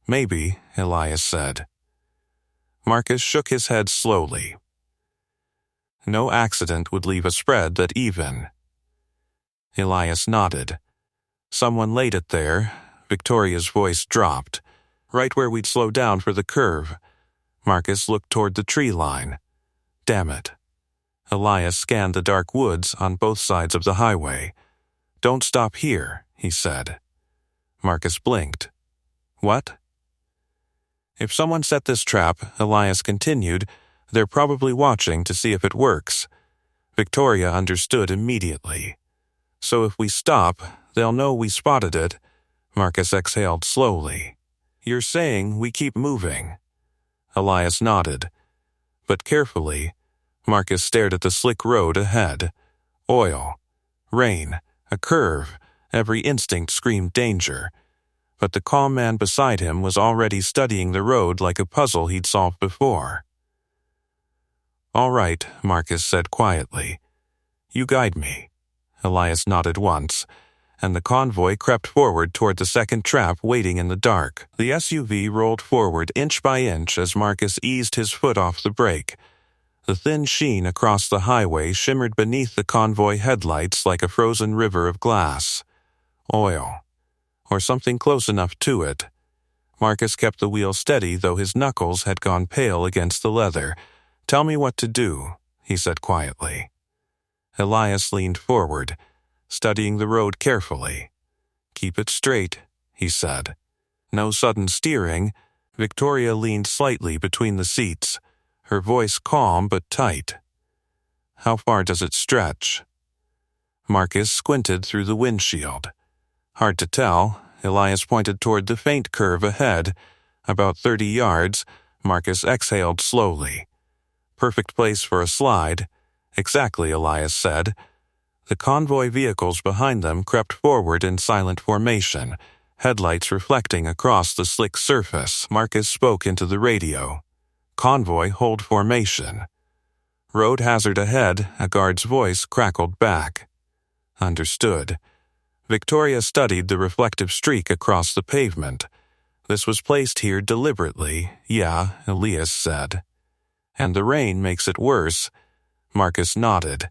Speaker 1: Maybe, Elias said. Marcus shook his head slowly. No accident would leave a spread that even. Elias nodded. Someone laid it there. Victoria's voice dropped. Right where we'd slow down for the curve. Marcus looked toward the tree line. Damn it. Elias scanned the dark woods on both sides of the highway. Don't stop here, he said. Marcus blinked. What? If someone set this trap, Elias continued, they're probably watching to see if it works. Victoria understood immediately. So if we stop, they'll know we spotted it. Marcus exhaled slowly. You're saying we keep moving. Elias nodded. But carefully, Marcus stared at the slick road ahead. Oil. Rain. A curve. Every instinct screamed danger. But the calm man beside him was already studying the road like a puzzle he'd solved before. All right, Marcus said quietly. You guide me. Elias nodded once, and the convoy crept forward toward the second trap waiting in the dark. The SUV rolled forward inch by inch as Marcus eased his foot off the brake. The thin sheen across the highway shimmered beneath the convoy headlights like a frozen river of glass. Oil. Or something close enough to it. Marcus kept the wheel steady, though his knuckles had gone pale against the leather. Tell me what to do, he said quietly. Elias leaned forward, studying the road carefully. Keep it straight, he said. No sudden steering. Victoria leaned slightly between the seats, her voice calm but tight. How far does it stretch? Marcus squinted through the windshield. Hard to tell. Elias pointed toward the faint curve ahead. About 30 yards. Marcus exhaled slowly. Perfect place for a slide. Exactly, Elias said. The convoy vehicles behind them crept forward in silent formation, headlights reflecting across the slick surface. Marcus spoke into the radio. Convoy, hold formation. Road hazard ahead, a guard's voice crackled back. Understood. Victoria studied the reflective streak across the pavement. This was placed here deliberately, yeah, Elias said. And the rain makes it worse. Marcus nodded.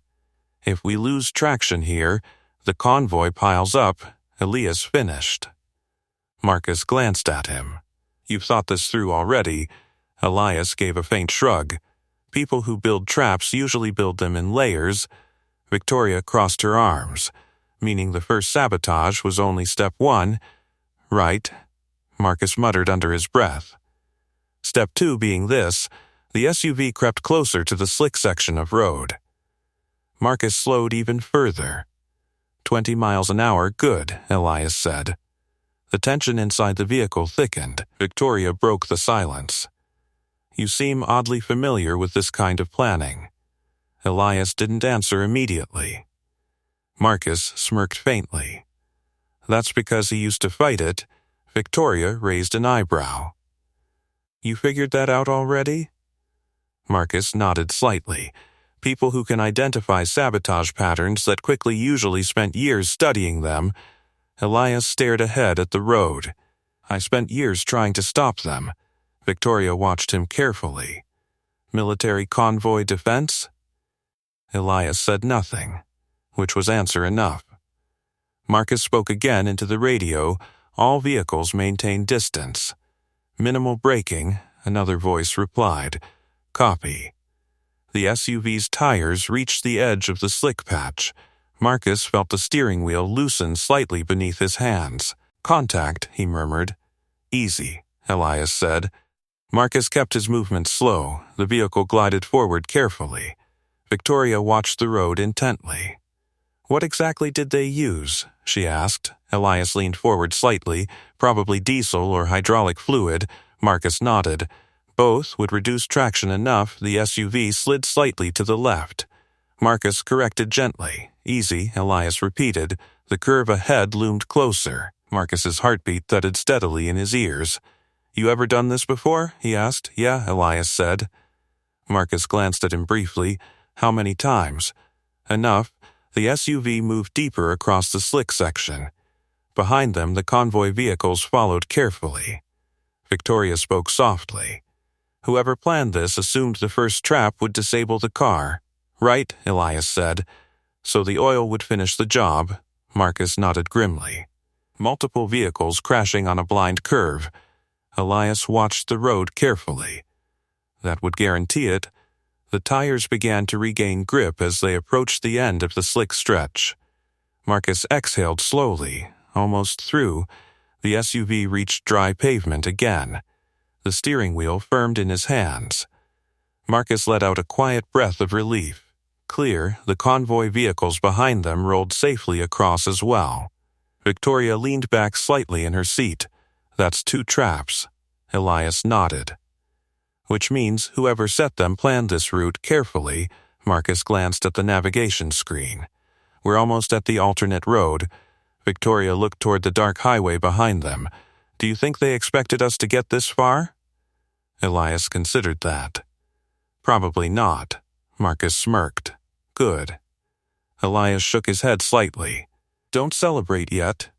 Speaker 1: If we lose traction here, the convoy piles up, Elias finished. Marcus glanced at him. You've thought this through already. Elias gave a faint shrug. People who build traps usually build them in layers. Victoria crossed her arms, meaning the first sabotage was only step 1. Right, Marcus muttered under his breath. Step 2 being this, the SUV crept closer to the slick section of road. Marcus slowed even further. 20 miles an hour, good, Elias said. The tension inside the vehicle thickened. Victoria broke the silence. You seem oddly familiar with this kind of planning. Elias didn't answer immediately. Marcus smirked faintly. That's because he used to fight it. Victoria raised an eyebrow. You figured that out already? Marcus nodded slightly. People who can identify sabotage patterns that quickly usually spent years studying them. Elias stared ahead at the road. I spent years trying to stop them. Victoria watched him carefully. Military convoy defense? Elias said nothing, which was answer enough. Marcus spoke again into the radio. All vehicles maintain distance. Minimal braking, another voice replied. Copy. The SUV's tires reached the edge of the slick patch. Marcus felt the steering wheel loosen slightly beneath his hands. Contact, he murmured. Easy, Elias said. Marcus kept his movement slow. The vehicle glided forward carefully. Victoria watched the road intently. What exactly did they use? She asked. Elias leaned forward slightly. Probably diesel or hydraulic fluid. Marcus nodded. Both would reduce traction enough the SUV slid slightly to the left. Marcus corrected gently. Easy, Elias repeated. The curve ahead loomed closer. Marcus's heartbeat thudded steadily in his ears. You ever done this before? He asked. Yeah, Elias said. Marcus glanced at him briefly. How many times? Enough. The SUV moved deeper across the slick section. Behind them, the convoy vehicles followed carefully. Victoria spoke softly. Whoever planned this assumed the first trap would disable the car. Right, Elias said. So the oil would finish the job. Marcus nodded grimly. Multiple vehicles crashing on a blind curve. Elias watched the road carefully. That would guarantee it. The tires began to regain grip as they approached the end of the slick stretch. Marcus exhaled slowly, almost through. The SUV reached dry pavement again. The steering wheel firmed in his hands. Marcus let out a quiet breath of relief. Clear, the convoy vehicles behind them rolled safely across as well. Victoria leaned back slightly in her seat. That's 2 traps. Elias nodded. Which means whoever set them planned this route carefully. Marcus glanced at the navigation screen. We're almost at the alternate road. Victoria looked toward the dark highway behind them. Do you think they expected us to get this far? Elias considered that. Probably not. Marcus smirked. Good. Elias shook his head slightly. Don't celebrate yet.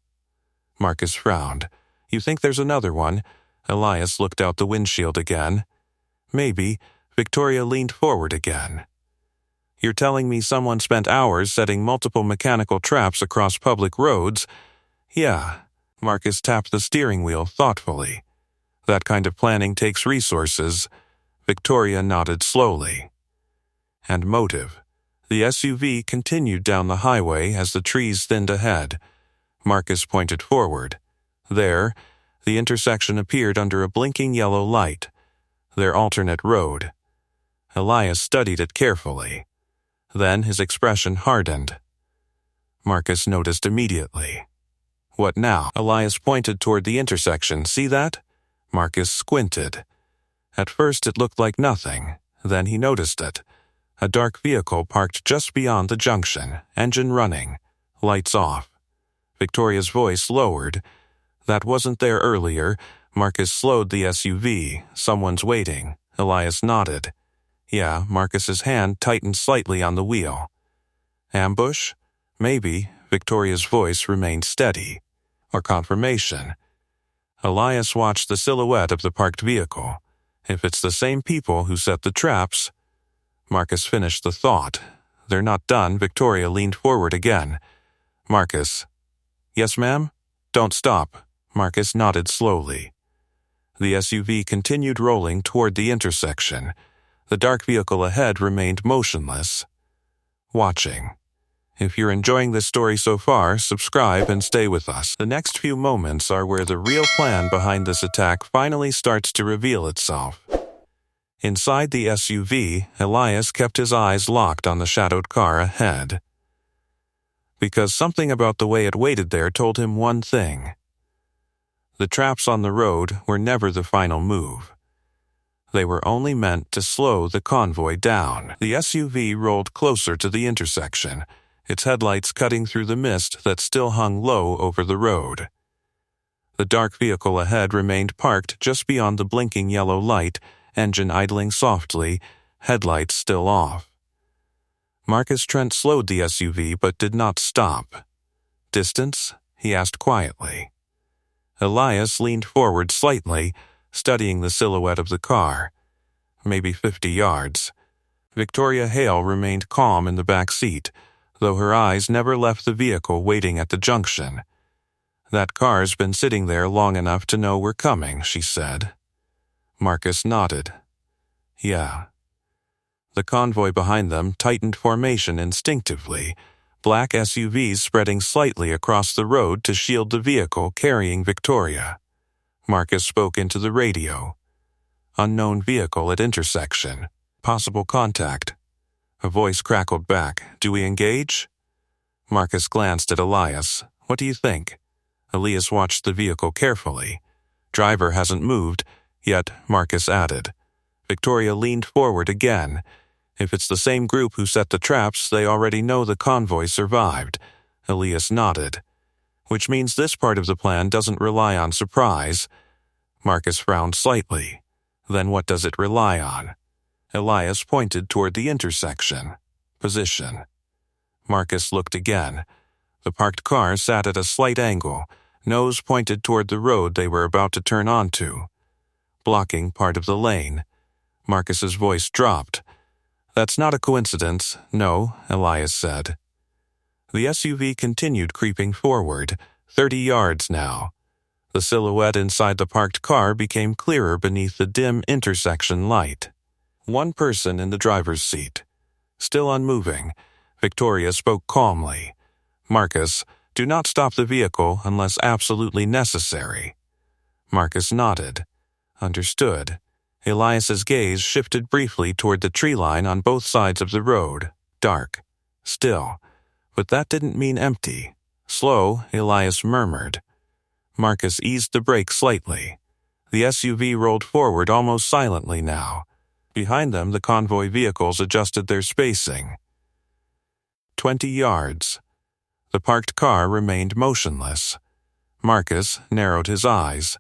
Speaker 1: Marcus frowned. You think there's another one? Elias looked out the windshield again. Maybe. Victoria leaned forward again. You're telling me someone spent hours setting multiple mechanical traps across public roads? Yeah. Marcus tapped the steering wheel thoughtfully. That kind of planning takes resources. Victoria nodded slowly. And motive. The SUV continued down the highway as the trees thinned ahead. Marcus pointed forward. There, The intersection appeared under a blinking yellow light, their alternate road. Elias studied it carefully. Then his expression hardened. Marcus noticed immediately. What now? Elias pointed toward the intersection. See that? Marcus squinted. At first it looked like nothing. Then he noticed it. A dark vehicle parked just beyond the junction, engine running, lights off. Victoria's voice lowered. That wasn't there earlier. Marcus slowed the SUV. Someone's waiting. Elias nodded. Yeah, Marcus's hand tightened slightly on the wheel. Ambush? Maybe. Victoria's voice remained steady. Or confirmation. Elias watched the silhouette of the parked vehicle. If it's the same people who set the traps... Marcus finished the thought. They're not done. Victoria leaned forward again. Marcus. Yes, ma'am? Don't stop. Marcus nodded slowly. The SUV continued rolling toward the intersection. The dark vehicle ahead remained motionless. Watching. If you're enjoying this story so far, subscribe and stay with us. The next few moments are where the real plan behind this attack finally starts to reveal itself. Inside the SUV, Elias kept his eyes locked on the shadowed car ahead. Because something about the way it waited there told him one thing. The traps on the road were never the final move. They were only meant to slow the convoy down. The SUV rolled closer to the intersection, its headlights cutting through the mist that still hung low over the road. The dark vehicle ahead remained parked just beyond the blinking yellow light, engine idling softly, headlights still off. Marcus Trent slowed the SUV but did not stop. Distance? He asked quietly. Elias leaned forward slightly, studying the silhouette of the car. Maybe 50 yards. Victoria Hale remained calm in the back seat, though her eyes never left the vehicle waiting at the junction. That car's been sitting there long enough to know we're coming, she said. Marcus nodded. Yeah. The convoy behind them tightened formation instinctively, black SUVs spreading slightly across the road to shield the vehicle carrying Victoria. Marcus spoke into the radio. Unknown vehicle at intersection. Possible contact. A voice crackled back. Do we engage? Marcus glanced at Elias. What do you think? Elias watched the vehicle carefully. Driver hasn't moved, yet Marcus added. Victoria leaned forward again. If it's the same group who set the traps, they already know the convoy survived. Elias nodded. Which means this part of the plan doesn't rely on surprise. Marcus frowned slightly. Then what does it rely on? Elias pointed toward the intersection. Position. Marcus looked again. The parked car sat at a slight angle, nose pointed toward the road they were about to turn onto, blocking part of the lane. Marcus's voice dropped. That's not a coincidence, no, Elias said. The SUV continued creeping forward, 30 yards now. The silhouette inside the parked car became clearer beneath the dim intersection light. One person in the driver's seat. Still unmoving, Victoria spoke calmly. Marcus, do not stop the vehicle unless absolutely necessary. Marcus nodded. Understood. Elias's gaze shifted briefly toward the tree line on both sides of the road. Dark. Still. But that didn't mean empty. Slow, Elias murmured. Marcus eased the brake slightly. The SUV rolled forward almost silently now. Behind them, the convoy vehicles adjusted their spacing. 20 yards. The parked car remained motionless. Marcus narrowed his eyes.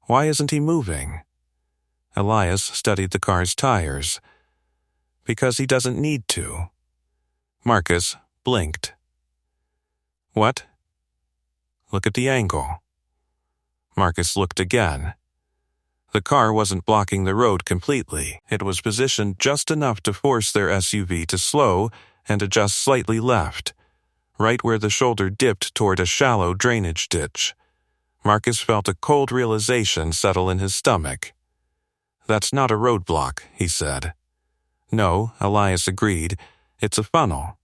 Speaker 1: Why isn't he moving? Elias studied the car's tires. Because he doesn't need to. Marcus blinked. What? Look at the angle. Marcus looked again. The car wasn't blocking the road completely. It was positioned just enough to force their SUV to slow and adjust slightly left, right where the shoulder dipped toward a shallow drainage ditch. Marcus felt a cold realization settle in his stomach. That's not a roadblock, he said. No, Elias agreed. It's a funnel.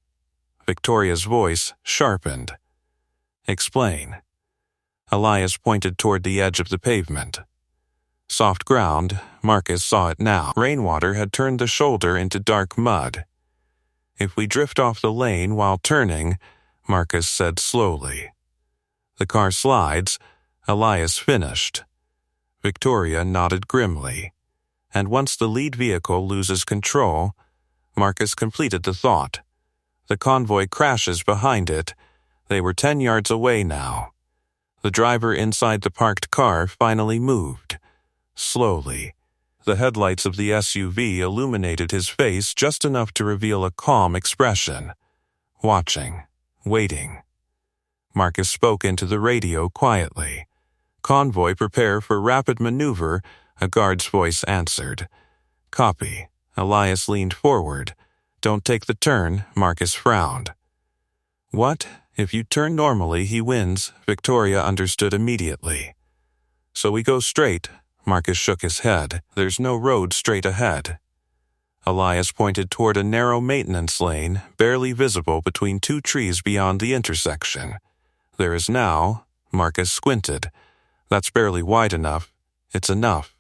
Speaker 1: Victoria's voice sharpened. Explain. Elias pointed toward the edge of the pavement. Soft ground, Marcus saw it now. Rainwater had turned the shoulder into dark mud. If we drift off the lane while turning, Marcus said slowly. The car slides, Elias finished. Victoria nodded grimly, and once the lead vehicle loses control, Marcus completed the thought. The convoy crashes behind it. They were 10 yards away now. The driver inside the parked car finally moved. Slowly. The headlights of the SUV illuminated his face just enough to reveal a calm expression. Watching. Waiting. Marcus spoke into the radio quietly. "Convoy, prepare for rapid maneuver," a guard's voice answered. "Copy." Elias leaned forward. "Don't take the turn," Marcus frowned. "What? If you turn normally, he wins," Victoria understood immediately. "So we go straight." Marcus shook his head. "There's no road straight ahead." Elias pointed toward a narrow maintenance lane, barely visible between two trees beyond the intersection. "There is now," Marcus squinted. "That's barely wide enough. It's enough."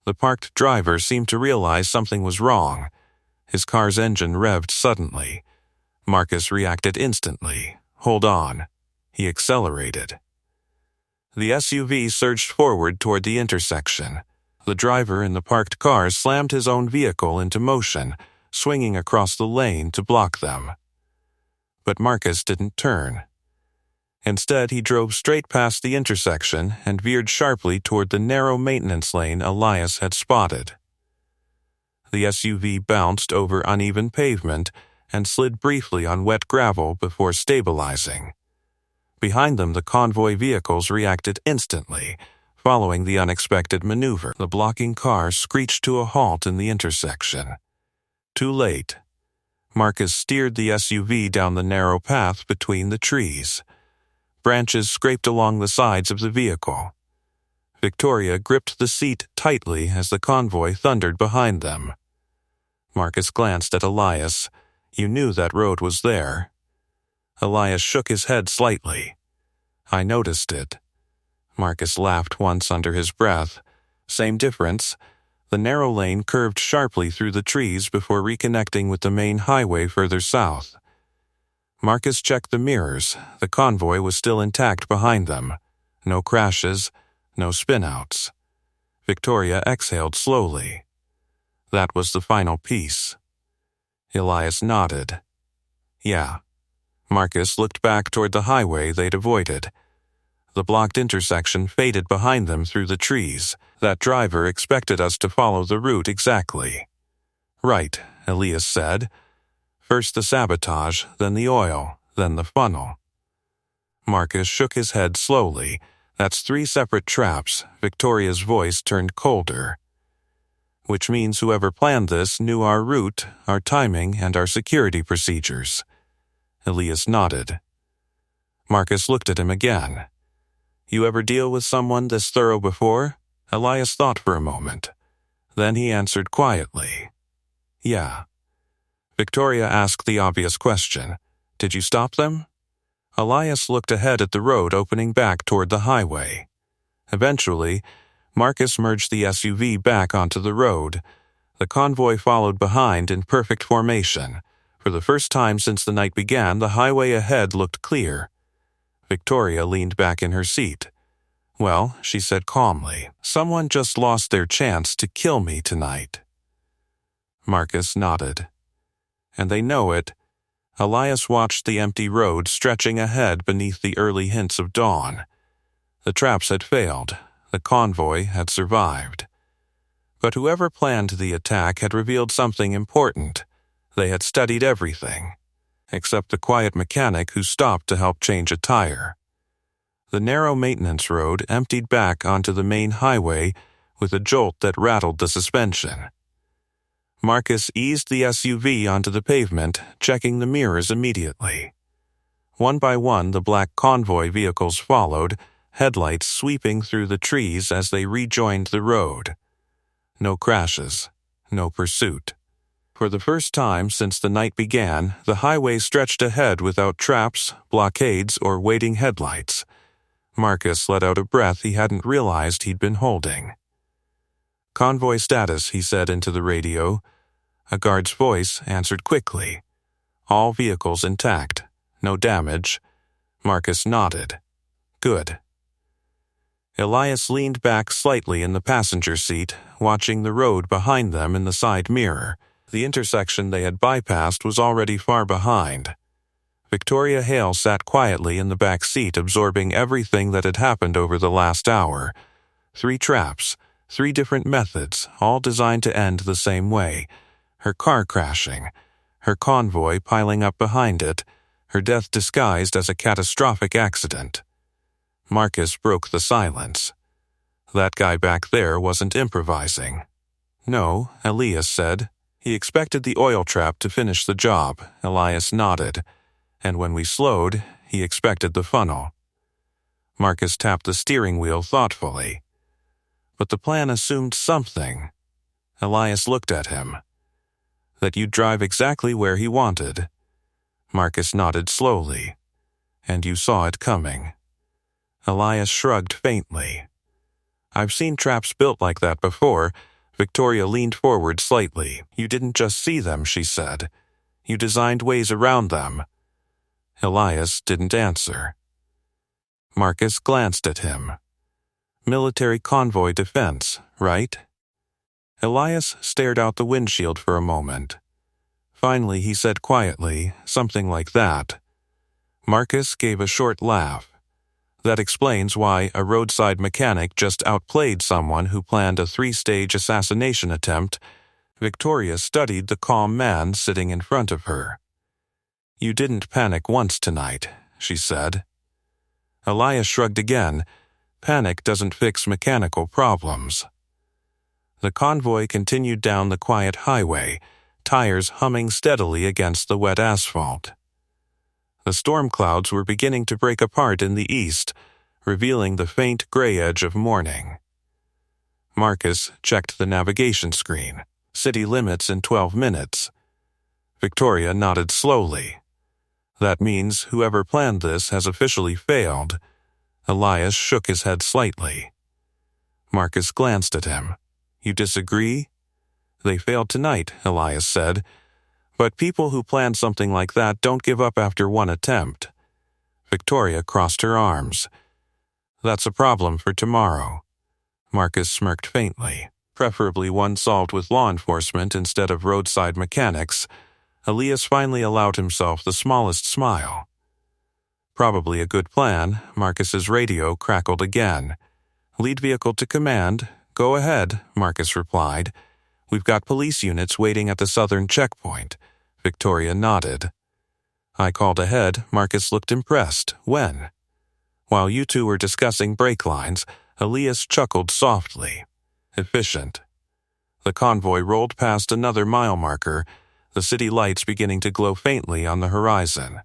Speaker 1: The parked driver seemed to realize something was wrong. His car's engine revved suddenly. Marcus reacted instantly. "Hold on." He accelerated. The SUV surged forward toward the intersection. The driver in the parked car slammed his own vehicle into motion, swinging across the lane to block them. But Marcus didn't turn. Instead, he drove straight past the intersection and veered sharply toward the narrow maintenance lane Elias had spotted. The SUV bounced over uneven pavement and slid briefly on wet gravel before stabilizing. Behind them, the convoy vehicles reacted instantly, following the unexpected maneuver. The blocking car screeched to a halt in the intersection. Too late. Marcus steered the SUV down the narrow path between the trees. Branches scraped along the sides of the vehicle. Victoria gripped the seat tightly as the convoy thundered behind them. Marcus glanced at Elias. "You knew that road was there." Elias shook his head slightly. "I noticed it." Marcus laughed once under his breath. Same difference. The narrow lane curved sharply through the trees before reconnecting with the main highway further south. Marcus checked the mirrors. The convoy was still intact behind them. No crashes, no spinouts. Victoria exhaled slowly. That was the final piece. Elias nodded. "Yeah." Marcus looked back toward the highway they'd avoided. The blocked intersection faded behind them through the trees. "That driver expected us to follow the route exactly." "Right," Elias said. "First the sabotage, then the oil, then the funnel." Marcus shook his head slowly. "That's 3 separate traps." Victoria's voice turned colder. "Which means whoever planned this knew our route, our timing, and our security procedures." Elias nodded. Marcus looked at him again. "You ever deal with someone this thorough before?" Elias thought for a moment. Then he answered quietly. "Yeah." Victoria asked the obvious question. "Did you stop them?" Elias looked ahead at the road opening back toward the highway. Eventually, Marcus merged the SUV back onto the road. The convoy followed behind in perfect formation. For the first time since the night began, the highway ahead looked clear. Victoria leaned back in her seat. "Well," she said calmly, "someone just lost their chance to kill me tonight." Marcus nodded. "And they know it." Elias watched the empty road stretching ahead beneath the early hints of dawn. The traps had failed. The convoy had survived. But whoever planned the attack had revealed something important. They had studied everything, except the quiet mechanic who stopped to help change a tire. The narrow maintenance road emptied back onto the main highway with a jolt that rattled the suspension. Marcus eased the SUV onto the pavement, checking the mirrors immediately. One by one, the black convoy vehicles followed, headlights sweeping through the trees as they rejoined the road. No crashes, no pursuit. For the first time since the night began, the highway stretched ahead without traps, blockades, or waiting headlights. Marcus let out a breath he hadn't realized he'd been holding. "Convoy status," he said into the radio. A guard's voice answered quickly. "All vehicles intact. No damage." Marcus nodded. "Good." Elias leaned back slightly in the passenger seat, watching the road behind them in the side mirror. The intersection they had bypassed was already far behind. Victoria Hale sat quietly in the back seat, absorbing everything that had happened over the last hour. 3 traps, 3 different methods, all designed to end the same way. Her car crashing, her convoy piling up behind it, her death disguised as a catastrophic accident. Marcus broke the silence. That guy back there wasn't improvising. "No," Elias said. "He expected the oil trap to finish the job." Elias nodded. "And when we slowed, he expected the funnel." Marcus tapped the steering wheel thoughtfully. "But the plan assumed something." Elias looked at him. "That you'd drive exactly where he wanted." Marcus nodded slowly. "And you saw it coming." Elias shrugged faintly. "I've seen traps built like that before." Victoria leaned forward slightly. "You didn't just see them," she said. "You designed ways around them." Elias didn't answer. Marcus glanced at him. "Military convoy defense, right?" Elias stared out the windshield for a moment. Finally he said quietly, something like that. Marcus gave a short laugh. "That explains why a roadside mechanic just outplayed someone who planned a 3-stage assassination attempt." Victoria studied the calm man sitting in front of her. "You didn't panic once tonight," she said. Elias shrugged again. "Panic doesn't fix mechanical problems." The convoy continued down the quiet highway, tires humming steadily against the wet asphalt. The storm clouds were beginning to break apart in the east, revealing the faint gray edge of morning. Marcus checked the navigation screen. City limits in 12 minutes. Victoria nodded slowly. "That means whoever planned this has officially failed." Elias shook his head slightly. Marcus glanced at him. "You disagree?" "They failed tonight," Elias said. "But people who plan something like that don't give up after one attempt." Victoria crossed her arms. "That's a problem for tomorrow." Marcus smirked faintly. "Preferably one solved with law enforcement instead of roadside mechanics." Elias finally allowed himself the smallest smile. "Probably a good plan." Marcus's radio crackled again. "Lead vehicle to command." "Go ahead," Marcus replied. "We've got police units waiting at the southern checkpoint." Victoria nodded. "I called ahead." Marcus looked impressed. "When?" While you two were discussing brake lines, Elias chuckled softly. "Efficient." The convoy rolled past another mile marker, the city lights beginning to glow faintly on the horizon.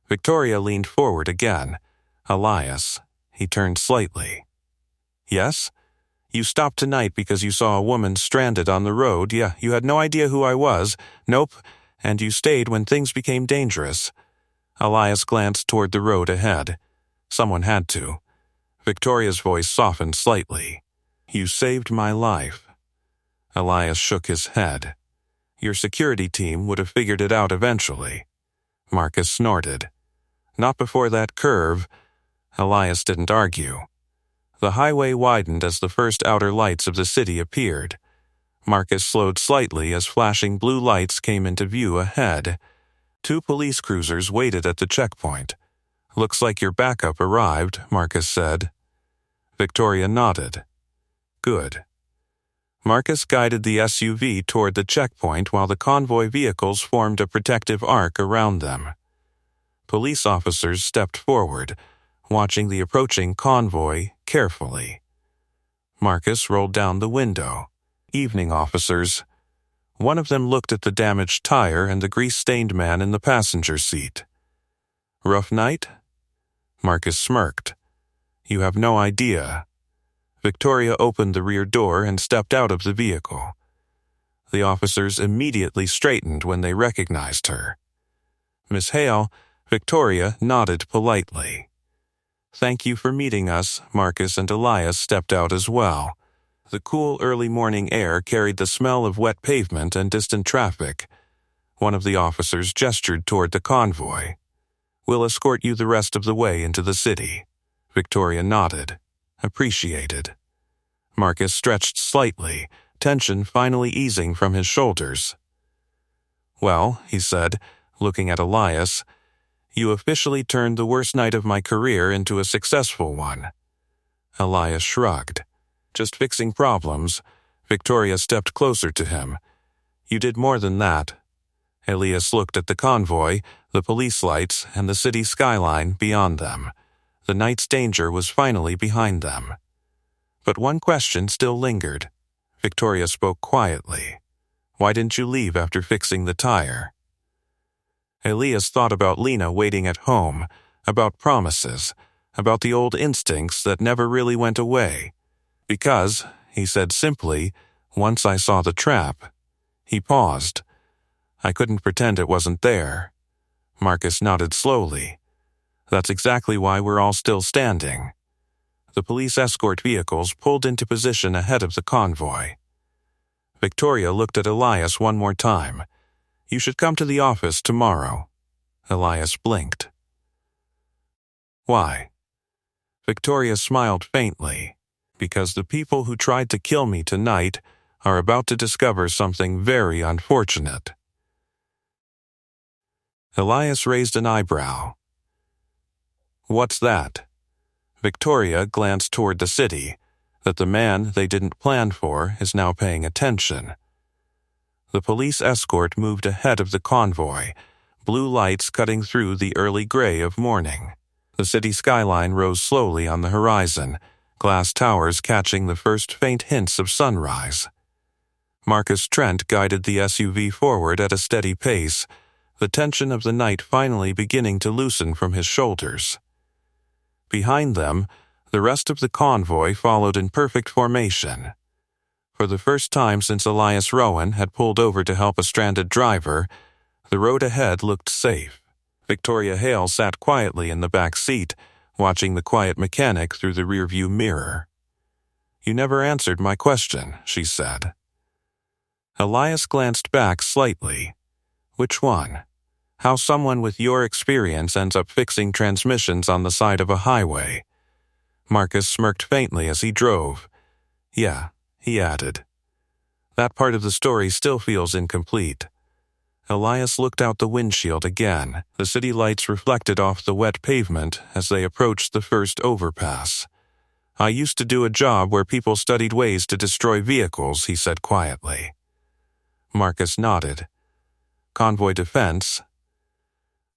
Speaker 1: Victoria leaned forward again. "Elias." He turned slightly. "Yes?" "You stopped tonight because you saw a woman stranded on the road. Yeah, you had no idea who I was." "Nope. And you stayed when things became dangerous." Elias glanced toward the road ahead. "Someone had to." Victoria's voice softened slightly. "You saved my life." Elias shook his head. "Your security team would have figured it out eventually." Marcus snorted. "Not before that curve." Elias didn't argue. The highway widened as the first outer lights of the city appeared. Marcus slowed slightly as flashing blue lights came into view ahead. 2 police cruisers waited at the checkpoint. "Looks like your backup arrived," Marcus said. Victoria nodded. "Good." Marcus guided the SUV toward the checkpoint while the convoy vehicles formed a protective arc around them. Police officers stepped forward, watching the approaching convoy carefully. Marcus rolled down the window. "Evening, officers." One of them looked at the damaged tire and the grease-stained man in the passenger seat. "Rough night?" Marcus smirked. "You have no idea." Victoria opened the rear door and stepped out of the vehicle. The officers immediately straightened when they recognized her. "Miss Hale," Victoria nodded politely. Thank you for meeting us. Marcus and Elias stepped out as well. The cool early morning air carried the smell of wet pavement and distant traffic. One of the officers gestured toward the convoy. We'll escort you the rest of the way into the city. Victoria nodded. Appreciated. Marcus stretched slightly, tension finally easing from his shoulders. Well, he said, looking at Elias, you officially turned the worst night of my career into a successful one. Elias shrugged. Just fixing problems. Victoria stepped closer to him. You did more than that. Elias looked at the convoy, the police lights, and the city skyline beyond them. The night's danger was finally behind them. But one question still lingered. Victoria spoke quietly. Why didn't you leave after fixing the tire? Elias thought about Lena waiting at home, about promises, about the old instincts that never really went away. Because, he said simply, once I saw the trap. He paused. I couldn't pretend it wasn't there. Marcus nodded slowly. That's exactly why we're all still standing. The police escort vehicles pulled into position ahead of the convoy. Victoria looked at Elias one more time. You should come to the office tomorrow. Elias blinked. Why? Victoria smiled faintly. Because the people who tried to kill me tonight are about to discover something very unfortunate. Elias raised an eyebrow. What's that? Victoria glanced toward the city, that the man they didn't plan for is now paying attention. The police escort moved ahead of the convoy, blue lights cutting through the early gray of morning. The city skyline rose slowly on the horizon, glass towers catching the first faint hints of sunrise. Marcus Trent guided the SUV forward at a steady pace, the tension of the night finally beginning to loosen from his shoulders. Behind them, the rest of the convoy followed in perfect formation. For the first time since Elias Rowan had pulled over to help a stranded driver, the road ahead looked safe. Victoria Hale sat quietly in the back seat, watching the quiet mechanic through the rearview mirror. You never answered my question, she said. Elias glanced back slightly. Which one? How someone with your experience ends up fixing transmissions on the side of a highway. Marcus smirked faintly as he drove. Yeah, he added. That part of the story still feels incomplete. Elias looked out the windshield again. The city lights reflected off the wet pavement as they approached the first overpass. I used to do a job where people studied ways to destroy vehicles, he said quietly. Marcus nodded. Convoy defense?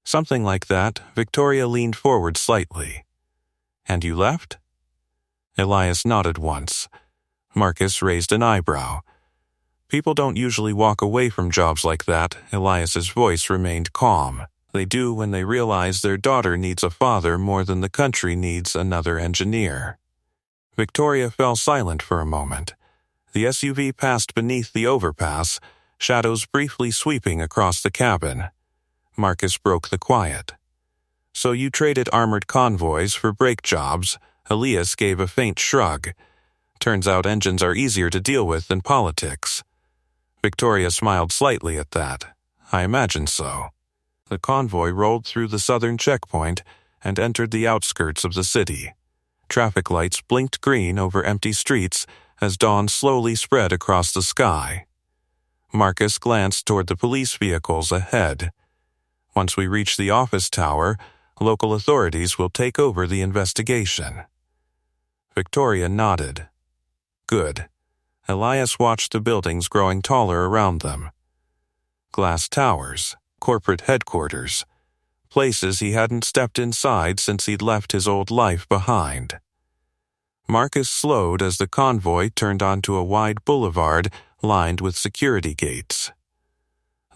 Speaker 1: Something like that. Victoria leaned forward slightly. And you left? Elias nodded once. Marcus raised an eyebrow. People don't usually walk away from jobs like that. Elias's voice remained calm. They do when they realize their daughter needs a father more than the country needs another engineer. Victoria fell silent for a moment. The SUV passed beneath the overpass, shadows briefly sweeping across the cabin. Marcus broke the quiet. So you traded armored convoys for brake jobs? Elias gave a faint shrug. Turns out engines are easier to deal with than politics. Victoria smiled slightly at that. I imagine so. The convoy rolled through the southern checkpoint and entered the outskirts of the city. Traffic lights blinked green over empty streets as dawn slowly spread across the sky. Marcus glanced toward the police vehicles ahead. Once we reach the office tower, local authorities will take over the investigation. Victoria nodded. Good. Elias watched the buildings growing taller around them. Glass towers, corporate headquarters, places he hadn't stepped inside since he'd left his old life behind. Marcus slowed as the convoy turned onto a wide boulevard lined with security gates.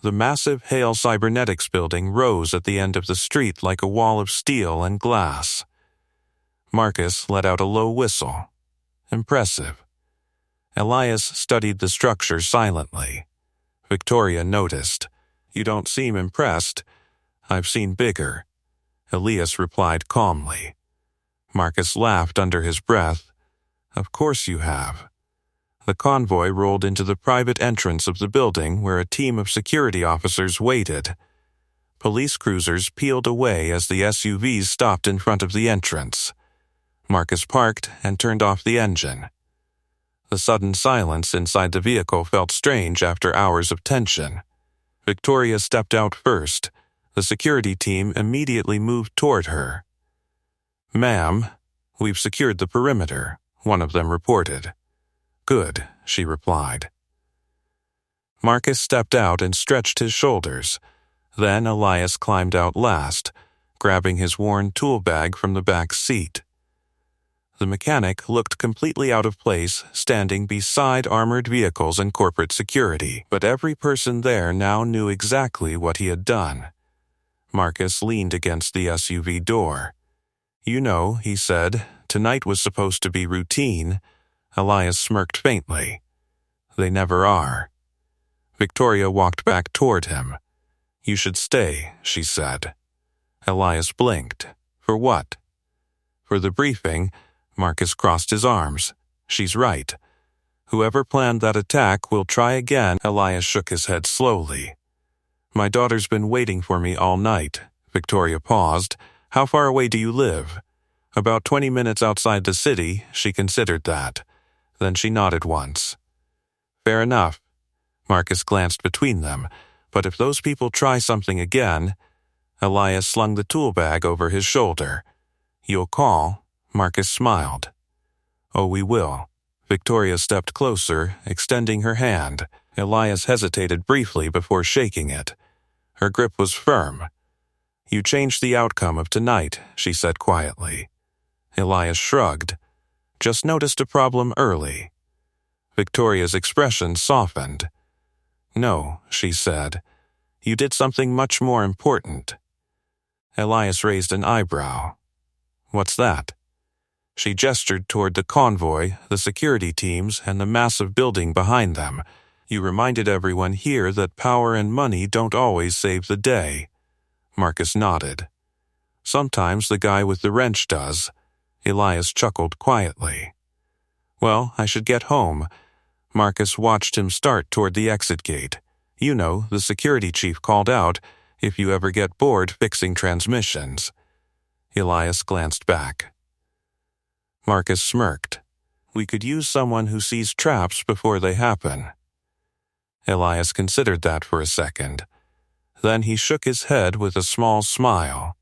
Speaker 1: The massive Hale Cybernetics building rose at the end of the street like a wall of steel and glass. Marcus let out a low whistle. Impressive. Elias studied the structure silently. Victoria noticed. You don't seem impressed. I've seen bigger. Elias replied calmly. Marcus laughed under his breath. Of course you have. The convoy rolled into the private entrance of the building where a team of security officers waited. Police cruisers peeled away as the SUVs stopped in front of the entrance. Marcus parked and turned off the engine. The sudden silence inside the vehicle felt strange after hours of tension. Victoria stepped out first. The security team immediately moved toward her. "Ma'am, we've secured the perimeter," one of them reported. "Good," she replied. Marcus stepped out and stretched his shoulders. Then Elias climbed out last, grabbing his worn tool bag from the back seat. The mechanic looked completely out of place, standing beside armored vehicles and corporate security, but every person there now knew exactly what he had done. Marcus leaned against the SUV door. "You know," he said, "tonight was supposed to be routine." Elias smirked faintly. "They never are." Victoria walked back toward him. "You should stay," she said. Elias blinked. "For what?" "For the briefing." Marcus crossed his arms. "She's right. Whoever planned that attack will try again." Elias shook his head slowly. "My daughter's been waiting for me all night." Victoria paused. "How far away do you live?" "About 20 minutes outside the city." She considered that. Then she nodded once. "Fair enough." Marcus glanced between them. "But if those people try something again..." Elias slung the tool bag over his shoulder. "You'll call?" Marcus smiled. "Oh, we will." Victoria stepped closer, extending her hand. Elias hesitated briefly before shaking it. Her grip was firm. "You changed the outcome of tonight," she said quietly. Elias shrugged. "Just noticed a problem early." Victoria's expression softened. "No," she said. "You did something much more important." Elias raised an eyebrow. "What's that?" She gestured toward the convoy, the security teams, and the massive building behind them. "You reminded everyone here that power and money don't always save the day." Marcus nodded. "Sometimes the guy with the wrench does." Elias chuckled quietly. "Well, I should get home." Marcus watched him start toward the exit gate. "You know, the security chief called out, if you ever get bored fixing transmissions." Elias glanced back. Marcus smirked. "We could use someone who sees traps before they happen." Elias considered that for a second. Then he shook his head with a small smile.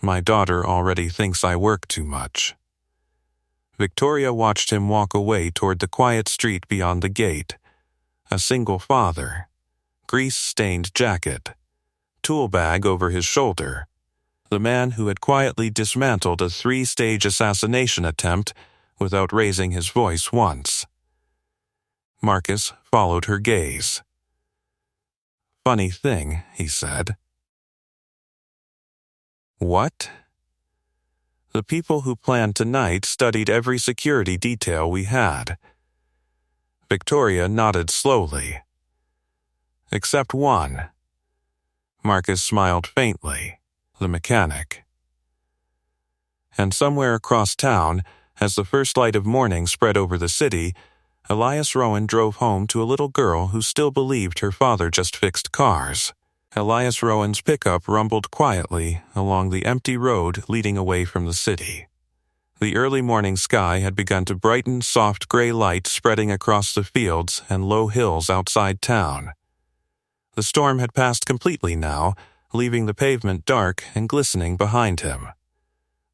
Speaker 1: "My daughter already thinks I work too much." Victoria watched him walk away toward the quiet street beyond the gate. A single father. Grease-stained jacket. Tool bag over his shoulder. The man who had quietly dismantled a 3-stage assassination attempt without raising his voice once. Marcus followed her gaze. "Funny thing," he said. "What?" "The people who planned tonight studied every security detail we had." Victoria nodded slowly. "Except one." Marcus smiled faintly. "The mechanic." And somewhere across town, as the first light of morning spread over the city, Elias Rowan drove home to a little girl who still believed her father just fixed cars. Elias Rowan's pickup rumbled quietly along the empty road leading away from the city. The early morning sky had begun to brighten, soft gray light spreading across the fields and low hills outside town. The storm had passed completely now, leaving the pavement dark and glistening behind him.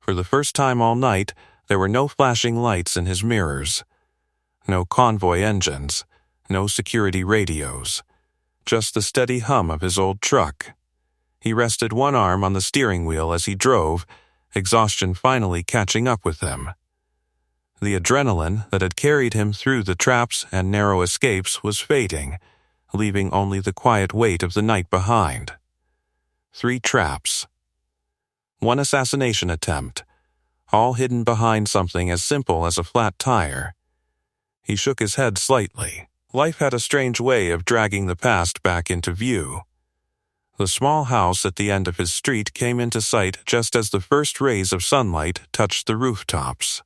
Speaker 1: For the first time all night, there were no flashing lights in his mirrors. No convoy engines, no security radios. Just the steady hum of his old truck. He rested one arm on the steering wheel as he drove, exhaustion finally catching up with him. The adrenaline that had carried him through the traps and narrow escapes was fading, leaving only the quiet weight of the night behind. 3 traps. 1 assassination attempt, all hidden behind something as simple as a flat tire. He shook his head slightly. Life had a strange way of dragging the past back into view. The small house at the end of his street came into sight just as the first rays of sunlight touched the rooftops.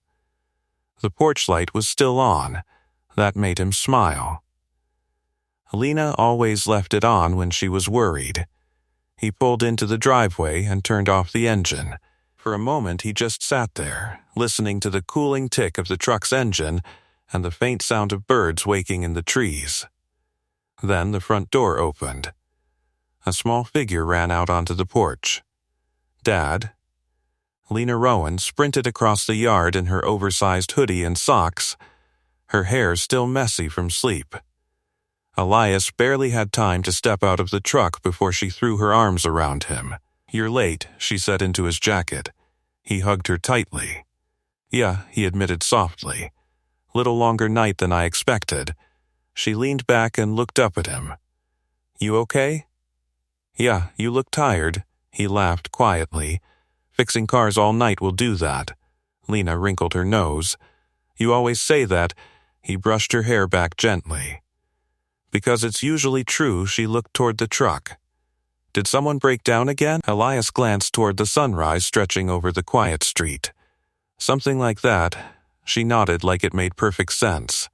Speaker 1: The porch light was still on. That made him smile. Lena always left it on when she was worried. He pulled into the driveway and turned off the engine. For a moment he just sat there, listening to the cooling tick of the truck's engine and the faint sound of birds waking in the trees. Then the front door opened. A small figure ran out onto the porch. "Dad?" Lena Rowan sprinted across the yard in her oversized hoodie and socks, her hair still messy from sleep. Elias barely had time to step out of the truck before she threw her arms around him. "You're late," she said into his jacket. He hugged her tightly. "Yeah," he admitted softly. "Little longer night than I expected." She leaned back and looked up at him. "You okay?" "Yeah, you look tired," he laughed quietly. "Fixing cars all night will do that." Lena wrinkled her nose. "You always say that." He brushed her hair back gently. Because it's usually true, she looked toward the truck. "Did someone break down again?" Elias glanced toward the sunrise stretching over the quiet street. "Something like that." She nodded like it made perfect sense.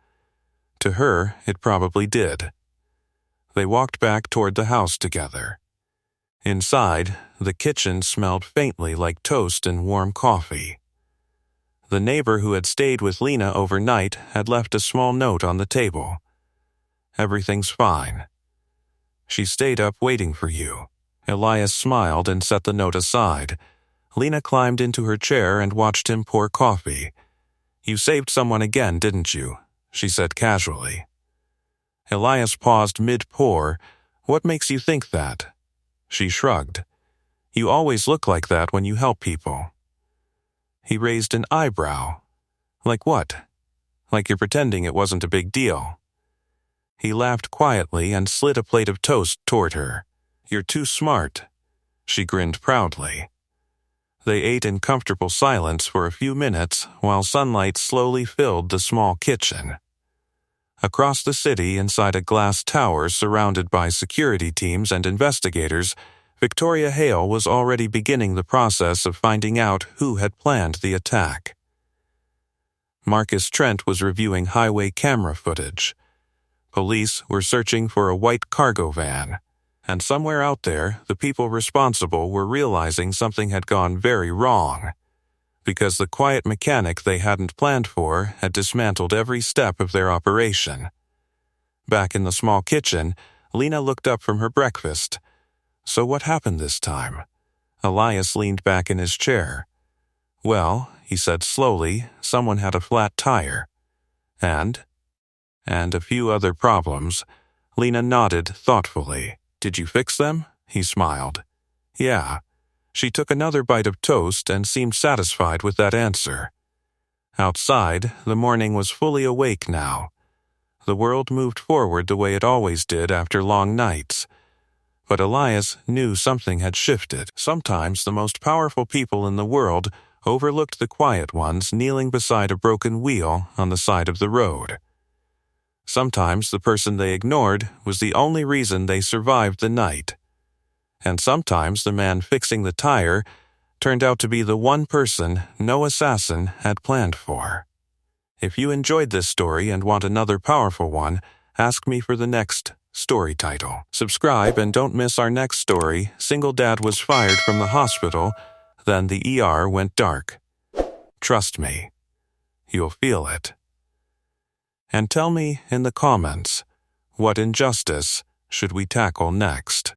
Speaker 1: To her, it probably did. They walked back toward the house together. Inside, the kitchen smelled faintly like toast and warm coffee. The neighbor who had stayed with Lena overnight had left a small note on the table. "Everything's fine. She stayed up waiting for you." Elias smiled and set the note aside. Lena climbed into her chair and watched him pour coffee. "You saved someone again, didn't you?" she said casually. Elias paused mid-pour. "What makes you think that?" She shrugged. "You always look like that when you help people." He raised an eyebrow. "Like what? Like you're pretending it wasn't a big deal." He laughed quietly and slid a plate of toast toward her. "You're too smart." She grinned proudly. They ate in comfortable silence for a few minutes while sunlight slowly filled the small kitchen. Across the city, inside a glass tower surrounded by security teams and investigators, Victoria Hale was already beginning the process of finding out who had planned the attack. Marcus Trent was reviewing highway camera footage. Police were searching for a white cargo van, and somewhere out there, the people responsible were realizing something had gone very wrong, because the quiet mechanic they hadn't planned for had dismantled every step of their operation. Back in the small kitchen, Lena looked up from her breakfast. "So what happened this time?" Elias leaned back in his chair. "Well," he said slowly, "someone had a flat tire. And a few other problems." Lena nodded thoughtfully. "Did you fix them?" He smiled. "Yeah." She took another bite of toast and seemed satisfied with that answer. Outside, the morning was fully awake now. The world moved forward the way it always did after long nights. But Elias knew something had shifted. Sometimes the most powerful people in the world overlooked the quiet ones kneeling beside a broken wheel on the side of the road. Sometimes the person they ignored was the only reason they survived the night. And sometimes the man fixing the tire turned out to be the one person no assassin had planned for. If you enjoyed this story and want another powerful one, ask me for the next story title. Subscribe and don't miss our next story. Single dad was fired from the hospital, then the ER went dark. Trust me, you'll feel it. And tell me in the comments, what injustice should we tackle next?